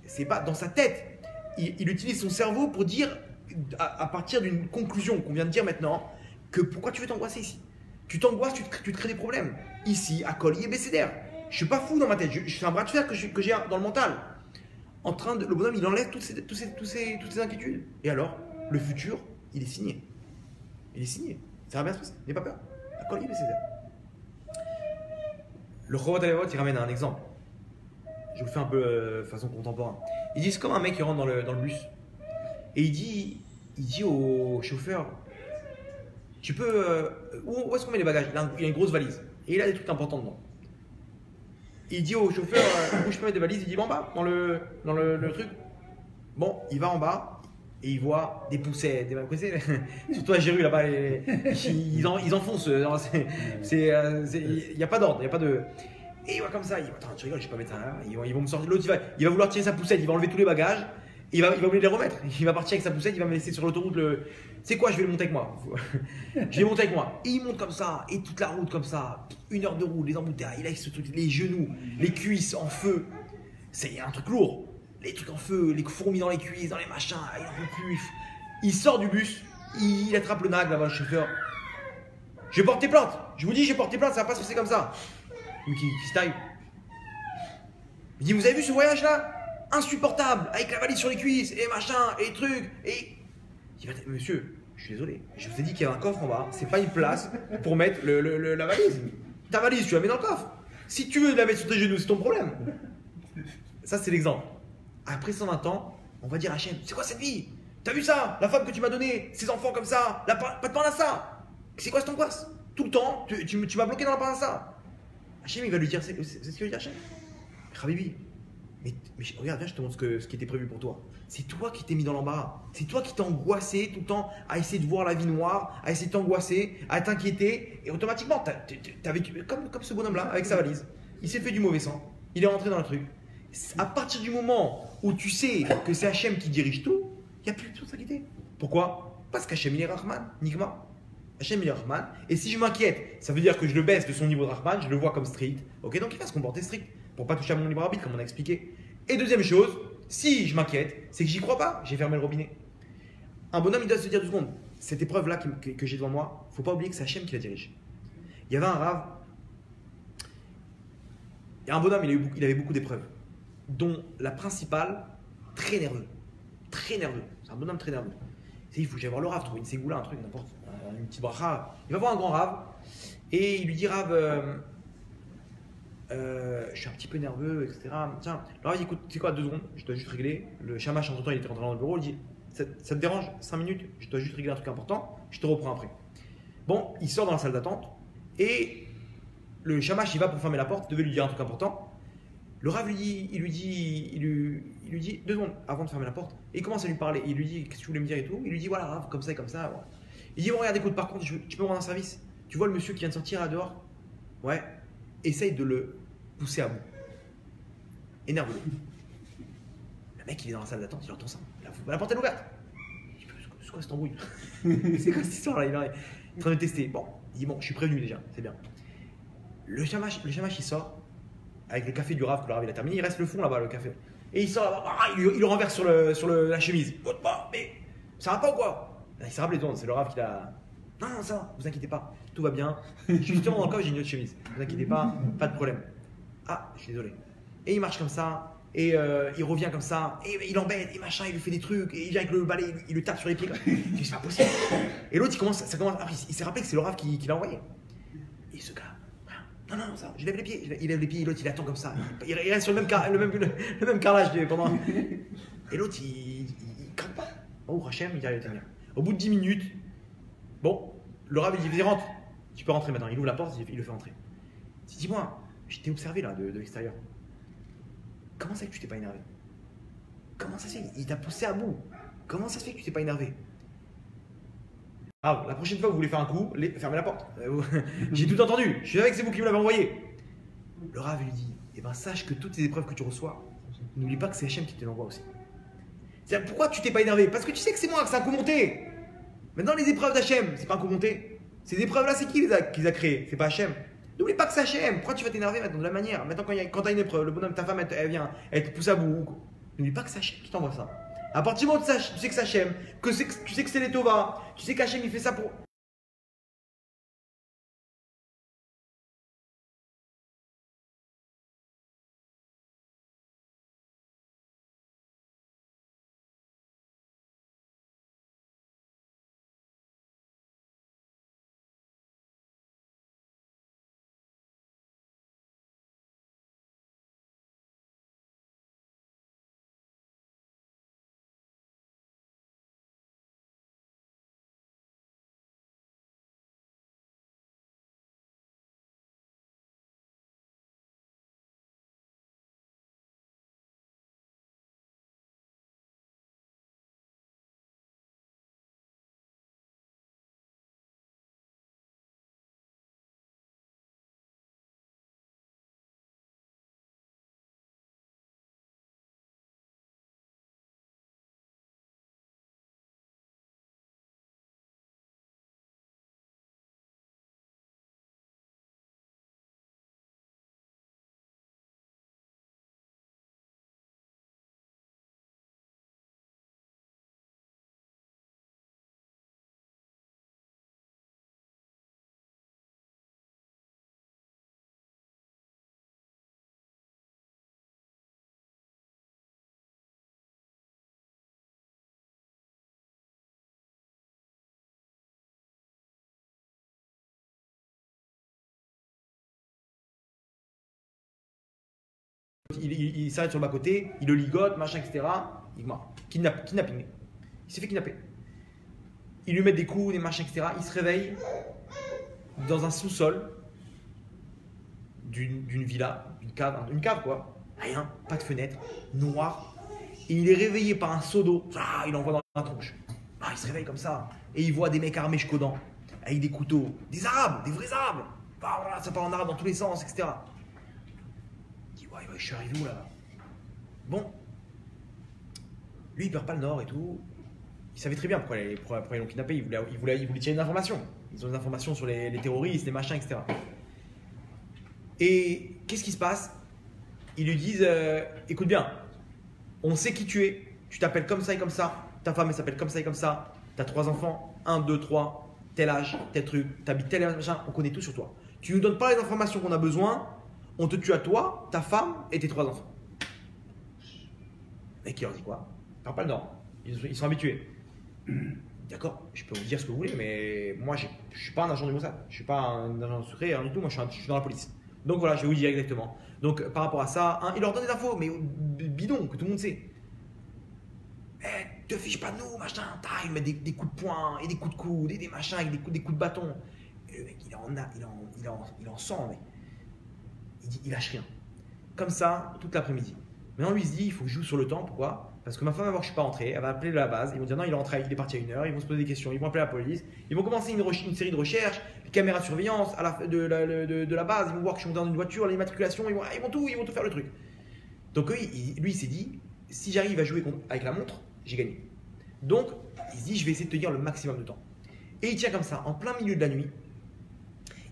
c'est pas dans sa tête. Il utilise son cerveau pour dire. À partir d'une conclusion qu'on vient de dire maintenant, que pourquoi tu veux t'angoisser ici? Tu t'angoisses, tu te crées des problèmes. Ici, à Collier, bécédaire. Je suis pas fou dans ma tête, je fais un bras de fer que j'ai dans le mental. Le bonhomme, il enlève toutes ces inquiétudes. Et alors, le futur, il est signé. Il est signé. Ça va bien se passer, n'aie pas peur. À Collier, bécédaire. Le Chovat Alevot, il ramène un exemple. Je vous le fais un peu de façon contemporaine. Ils disent comme un mec qui rentre dans le bus. Et il dit au chauffeur, tu peux, où est-ce qu'on met les bagages? Il a une grosse valise et il a des trucs importants dedans. Il dit au chauffeur, où je peux mettre des valises? Il dit, en bas, dans le truc. Bon, il va en bas et il voit des poussettes, vous connaissez, surtout à Jéru là-bas, ils enfoncent. Il n'y a pas d'ordre, il n'y a pas de. Et il va comme ça, il dit, attends, tu rigoles, je vais pas mettre ça là. Ils vont me sortir. L'autre, il va vouloir tirer sa poussette, il va enlever tous les bagages. Il va oublier de les remettre. Il va partir avec sa poussette, il va me laisser sur l'autoroute c'est quoi, je vais le monter avec moi. Je vais monter avec moi. Et il monte comme ça, et toute la route comme ça. 1 heure de route, les embouteillages, il a ce truc, les genoux, les cuisses en feu. C'est un truc lourd. Les trucs en feu, les fourmis dans les cuisses, dans les machins, il en peut plus. Il sort du bus, il attrape le nag là-bas, le chauffeur. Je vais porter plainte. Je vous dis, je vais porter plainte, ça va pas se passer comme ça. Qui se taille. Il dit, vous avez vu ce voyage là? Insupportable, avec la valise sur les cuisses, et machin, et trucs, et... Je dis, monsieur, je suis désolé, je vous ai dit qu'il y avait un coffre en bas, c'est pas une place pour mettre la valise. Ta valise, tu la mets dans le coffre. Si tu veux la mettre sur tes genoux, c'est ton problème. Ça, c'est l'exemple. Après 120 ans, on va dire à Hachem, c'est quoi cette vie? T'as vu ça? La femme que tu m'as donnée, ses enfants comme ça, pas de pain à ça. C'est quoi cette angoisse? Tout le temps, tu m'as bloqué dans la pain à ça. Hachem, il va lui dire, c'est ce qu'il veut dire Hachem. Habibi, mais regarde, viens, je te montre ce qui était prévu pour toi. C'est toi qui t'es mis dans l'embarras. C'est toi qui t'es angoissé tout le temps à essayer de voir la vie noire, à essayer de t'angoisser, à t'inquiéter. Et automatiquement, t'as vécu comme ce bonhomme-là, avec sa valise. Il s'est fait du mauvais sang. Il est rentré dans le truc. À partir du moment où tu sais que c'est Hachem qui dirige tout, il n'y a plus besoin de s'inquiéter. Pourquoi? Parce qu'Hachem, il est Rahman, Nigma. Hachem, il est Rahman. Et si je m'inquiète, ça veut dire que je le baisse de son niveau de Rahman, je le vois comme strict. Ok, donc il va se comporter strict pour pas toucher à mon libre arbitre, comme on a expliqué. Et deuxième chose, si je m'inquiète, c'est que j'y crois pas, j'ai fermé le robinet. Un bonhomme, il doit se dire 2 secondes. Cette épreuve-là que j'ai devant moi, faut pas oublier que c'est Hachem qui la dirige. Il y avait un rave, il y a un bonhomme, il avait beaucoup d'épreuves, dont la principale, très nerveux. Très nerveux. C'est un bonhomme très nerveux. Il faut que j'aille voir le rave, trouver une ségoula, un truc, n'importe, une petite bracha. Il va voir un grand rave et il lui dit rave, je suis un petit peu nerveux, etc. Tiens, le rave dit écoute, tu sais quoi, 2 secondes, je dois juste régler. Le shamash, en temps, il était rentré dans le bureau, il dit ça te dérange 5 minutes, je dois juste régler un truc important, je te reprends après. Bon, il sort dans la salle d'attente et le shamash, il va pour fermer la porte, il devait lui dire un truc important. Le rave il lui dit 2 secondes avant de fermer la porte et il commence à lui parler. Il lui dit qu'est-ce que tu voulais me dire et tout. Il lui dit voilà rave, comme ça et comme ça. Voilà. Il dit bon, regarde, écoute, par contre, tu peux me rendre un service. Tu vois le monsieur qui vient de sortir là dehors? Ouais. Essaye de le pousser à bout. Énerve-le. Le mec, il est dans la salle d'attente, il entend ça. La porte est ouverte. Il dit c'est quoi cette embrouille? C'est quoi cette histoire là? Il est en train de tester. Bon, il dit bon, je suis prévenu déjà, c'est bien. Le shamash, il sort. Avec le café du rave que le rave il a terminé, il reste le fond là-bas, le café. Et il sort là-bas, il le renverse sur la chemise. Mais ça va pas ou quoi? Il s'est rappelé, c'est le rave qui l'a. Non, ça va, vous inquiétez pas, tout va bien. Justement, dans le coffre, j'ai une autre chemise. Vous inquiétez pas de problème. Ah, je suis désolé. Et il marche comme ça, et il revient comme ça, et il embête, et machin, il lui fait des trucs, et il vient avec le balai, il le tape sur les pieds. C'est pas possible. Et l'autre, il s'est rappelé que c'est le rave qui l'a envoyé. Et ce gars. Non, ça, je lève les pieds. Il lève les pieds, l'autre il attend comme ça. Il reste sur le même carrelage pendant. Et l'autre il craque pas. Oh, Hachem, il arrive à tenir. Au bout de 10 minutes, bon, le rave il dit vas-y, rentre. Tu peux rentrer maintenant. Il ouvre la porte, il le fait rentrer. Il dit dis-moi, je t'ai observé là de l'extérieur. Comment ça fait que tu t'es pas énervé? Comment ça se fait? Il t'a poussé à bout. Comment ça se fait que tu t'es pas énervé? Ah, la prochaine fois que vous voulez faire un coup, fermez la porte. J'ai tout entendu. Je savais que c'est vous qui me l'avez envoyé. Le rave lui dit eh ben, sache que toutes ces épreuves que tu reçois, n'oublie pas que c'est Hachem qui te l'envoie aussi. C'est-à-dire, pourquoi tu t'es pas énervé? Parce que tu sais que c'est moi, que c'est un coup monté. Maintenant, les épreuves d'Hachem, c'est pas un coup monté. Ces épreuves-là, c'est qui les a créées? C'est pas Hachem. N'oublie pas que c'est Hachem. Pourquoi tu vas t'énerver maintenant de la manière? Maintenant, quand tu as une épreuve, le bonhomme, ta femme, elle vient, elle te pousse à bout. N'oublie pas que c'est Hachem qui t'envoie ça. À partir du moment où tu sais que c'est Hachem, tu sais que c'est les Tova, tu sais qu'Hachem il fait ça pour. Il s'arrête sur le bas-côté, il le ligote, machin, etc. Kidnapping. Il s'est fait kidnapper. Il lui met des coups, des machins, etc. Il se réveille dans un sous-sol d'une villa, une cave quoi. Rien, pas de fenêtre, noir. Et il est réveillé par un seau d'eau. Ah, il envoie dans la tronche. Ah, il se réveille comme ça. Et il voit des mecs armés jusqu'aux dents, avec des couteaux. Des arabes, des vrais arabes. Ah, voilà, ça part en arabe dans tous les sens, etc. Il dit, ouais, je suis arrivé où là? Bon. Lui, il perd pas le nord et tout. Il savait très bien pourquoi ils l'ont kidnappé. Il voulait tirer des informations. Ils ont des informations sur les terroristes, les machins, etc. Et qu'est-ce qui se passe? Ils lui disent, écoute bien, on sait qui tu es. Tu t'appelles comme ça et comme ça. Ta femme, elle s'appelle comme ça et comme ça. Tu as 3 enfants. 1, 2, 3. Tel âge, tel truc. Tu habites tel machin. On connaît tout sur toi. Tu nous donnes pas les informations qu'on a besoin. On te tue à toi, ta femme et tes 3 enfants. Et qui leur dit quoi? Parle pas le nord. Ils sont habitués. D'accord, je peux vous dire ce que vous voulez, mais moi je suis pas un agent du Mossad. Je suis pas un agent secret, rien du tout. Moi je suis dans la police. Donc voilà, je vais vous dire exactement. Donc par rapport à ça, il leur donne des infos, mais bidon, que tout le monde sait. Te fiche pas de nous, machin. Il met des coups de poing et des coups de coude et des machins avec des coups de bâton. Et le mec, il en sent, mais il lâche rien. Comme ça, toute l'après-midi. Maintenant, lui, il se dit, il faut que je joue sur le temps. Pourquoi? Parce que ma femme va voir que je suis pas rentré. Elle va appeler de la base. Ils vont dire non, il est rentré, il est parti à 1h. Ils vont se poser des questions. Ils vont appeler la police. Ils vont commencer une série de recherches, les caméras de surveillance de la base. Ils vont voir que je suis dans une voiture, l'immatriculation. Ils vont tout faire le truc. Donc lui, il s'est dit, si j'arrive à jouer avec la montre, j'ai gagné. Donc, il se dit, je vais essayer de tenir le maximum de temps. Et il tient comme ça, en plein milieu de la nuit.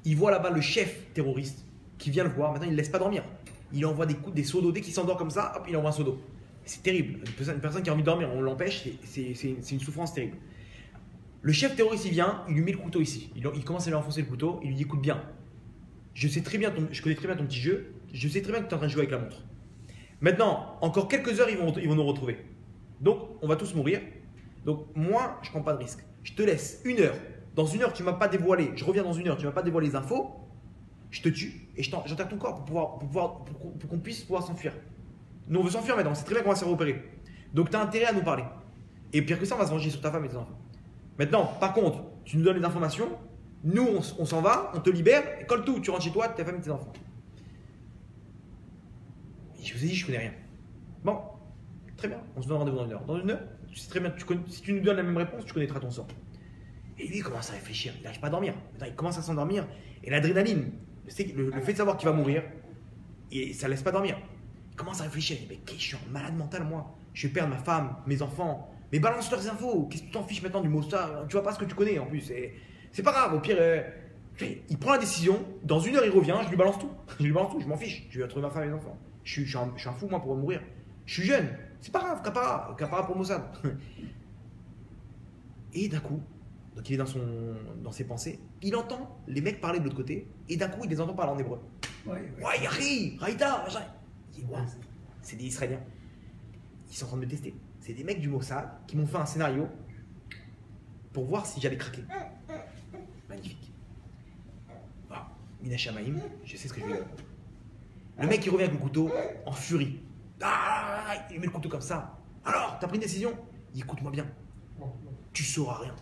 Il voit là-bas le chef terroriste qui vient le voir. Maintenant, il ne le laisse pas dormir. Il envoie des seaux d'eau. Dès qu'il s'endort comme ça, hop, il envoie un seau d'eau. C'est terrible. Une personne qui a envie de dormir, on l'empêche, c'est une souffrance terrible. Le chef terroriste, il vient, il lui met le couteau ici. Il commence à lui enfoncer le couteau. Il lui dit, écoute bien, je connais très bien ton petit jeu. Je sais très bien que tu es en train de jouer avec la montre. Maintenant, encore quelques heures, ils vont nous retrouver. Donc, on va tous mourir. Donc, moi, je ne prends pas de risque. Je te laisse 1 heure. Dans 1 heure, tu ne m'as pas dévoilé. Je reviens dans 1 heure, tu ne m'as pas dévoilé les infos. Je te tue et j'enterre ton corps pour qu'on puisse pouvoir s'enfuir. Nous, on veut s'enfuir maintenant. C'est très bien qu'on va se faire opérer. Donc, tu as intérêt à nous parler. Et pire que ça, on va se venger sur ta femme et tes enfants. Maintenant, par contre, tu nous donnes les informations. Nous, on s'en va, on te libère. Et colle tout, tu rentres chez toi, ta femme et tes enfants. Et je vous ai dit, je connais rien. Bon, très bien. On se donne rendez-vous dans 1 heure. Dans 1 heure, tu sais très bien, si tu nous donnes la même réponse, tu connaîtras ton sort. Et lui, il commence à réfléchir. Il n'arrive pas à dormir. Maintenant, il commence à s'endormir. Et l'adrénaline, le fait de savoir qu'il va mourir, et ça ne laisse pas dormir. Il commence à réfléchir. Il dit, mais je suis un malade mental, moi. Je vais perdre ma femme, mes enfants. Mais balance leurs infos. Qu'est-ce que tu t'en fiches maintenant du Mossad? Tu vois pas ce que tu connais en plus. C'est pas grave. Au pire, il prend la décision. Dans 1 heure, il revient. Je lui balance tout. Je m'en fiche. Je vais retrouver ma femme et mes enfants. Je suis un fou, moi, pour mourir. Je suis jeune. C'est pas grave. Capara pour le Mossad. Et d'un coup, donc il est dans ses pensées, il entend les mecs parler de l'autre côté, et d'un coup il les entend parler en hébreu. Ouais, Yari, Raïta, machin. Il dit, ouais, c'est des Israéliens. Ils sont en train de me tester. C'est des mecs du Mossad qui m'ont fait un scénario pour voir si j'allais craquer. Magnifique. Voilà. Mina Shamaim, je sais ce que je vais dire. Le mec il revient avec le couteau en furie. Il met le couteau comme ça. Alors, t'as pris une décision? Il dit, écoute-moi bien. Tu sauras rien.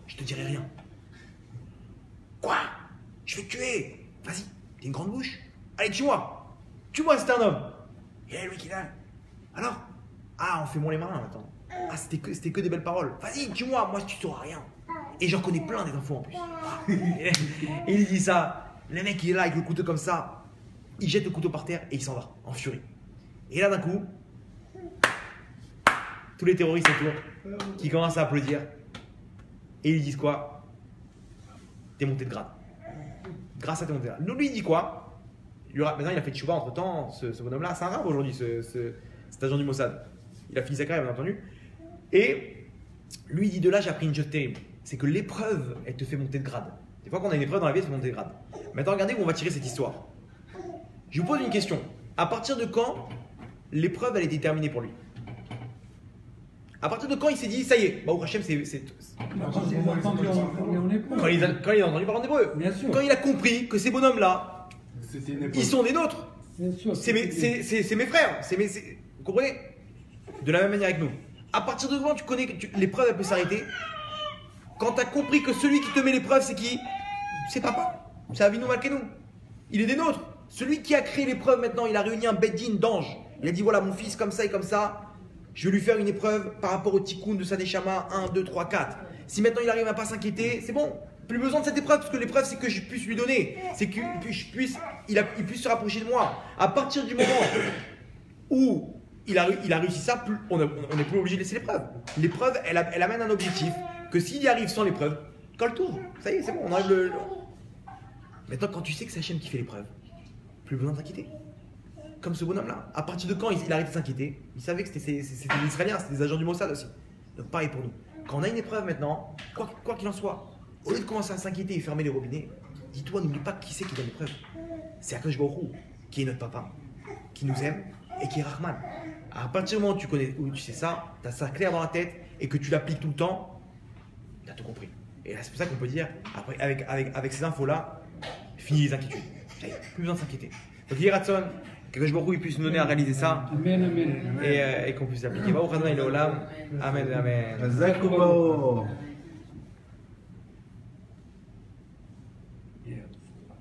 Je te dirai rien. Quoi? Je vais te tuer. Vas-y, t'es une grande bouche. Allez, tue-moi. Tue-moi, c'est un homme. Et lui qui là. Alors? On fait moins les marins maintenant. C'était que des belles paroles. Vas-y, tue-moi, moi tu sauras rien. Et j'en connais plein des infos en plus. Et il dit ça. Le mec il est là avec le couteau comme ça. Il jette le couteau par terre et il s'en va en furie. Et là d'un coup, tous les terroristes autour qui commencent à applaudir. Et ils disent quoi? T'es monté de grade. Grâce à tes montées de grade. Lui, il dit quoi? Maintenant, il a fait tchouba entre temps. Ce bonhomme-là, c'est un arabe aujourd'hui, cet agent du Mossad. Il a fini sa carrière, bien entendu. Et lui, il dit de là, j'ai appris une chose terrible. C'est que l'épreuve, elle te fait monter de grade. Des fois, quand on a une épreuve dans la vie, elle te fait monter de grade. Maintenant, regardez où on va tirer cette histoire. Je vous pose une question. À partir de quand l'épreuve, elle était terminée pour lui? À partir de quand il s'est dit, ça y est, au Hachem, c'est. Quand il a entendu parler en hébreu. Quand il a compris que ces bonhommes-là, ils sont des nôtres. C'est mes frères. Vous comprenez? De la même manière avec nous. À partir de quand tu connais que l'épreuve, elle peut s'arrêter? Quand tu as compris que celui qui te met l'épreuve, c'est qui? C'est papa. C'est Avinu Malkeinu. Il est des nôtres. Celui qui a créé l'épreuve maintenant, il a réuni un beddin d'anges. Il a dit voilà, mon fils, comme ça et comme ça, je vais lui faire une épreuve par rapport au tikkun de sa neshama 1, 2, 3, 4. Si maintenant il arrive à pas s'inquiéter, c'est bon. Plus besoin de cette épreuve, parce que l'épreuve, c'est que je puisse lui donner. C'est qu'il puisse se rapprocher de moi. À partir du moment où il a réussi ça, on n'est plus obligé de laisser l'épreuve. L'épreuve, elle amène un objectif que s'il y arrive sans l'épreuve, colle tout. Ça y est, c'est bon, on enlève le. Maintenant, quand tu sais que c'est Hachem qui fait l'épreuve, plus besoin de s'inquiéter. Comme ce bonhomme-là. À partir de quand il a arrêté de s'inquiéter? Il savait que c'était des Israéliens, c'était des agents du Mossad aussi. Donc pareil pour nous. Quand on a une épreuve maintenant, quoi qu'il en soit, au lieu de commencer à s'inquiéter et fermer les robinets, dis-toi, n'oublie pas qui c'est qui donne l'épreuve. C'est Akadosh Baruch Hu, qui est notre papa, qui nous aime et qui est Rahman. À partir du moment où tu sais ça, tu as ça clair dans la tête et que tu l'appliques tout le temps, tu as tout compris. Et là, c'est pour ça qu'on peut dire, après, avec ces infos-là, fini les inquiétudes. Plus besoin de s'inquiéter. Donc, Yiratson, que je Baruch Hu puisse nous donner à réaliser ça. Amen, amen. Et qu'on puisse l'appliquer. Baruch Adonai Leolam. Amen, amen. Zakubo.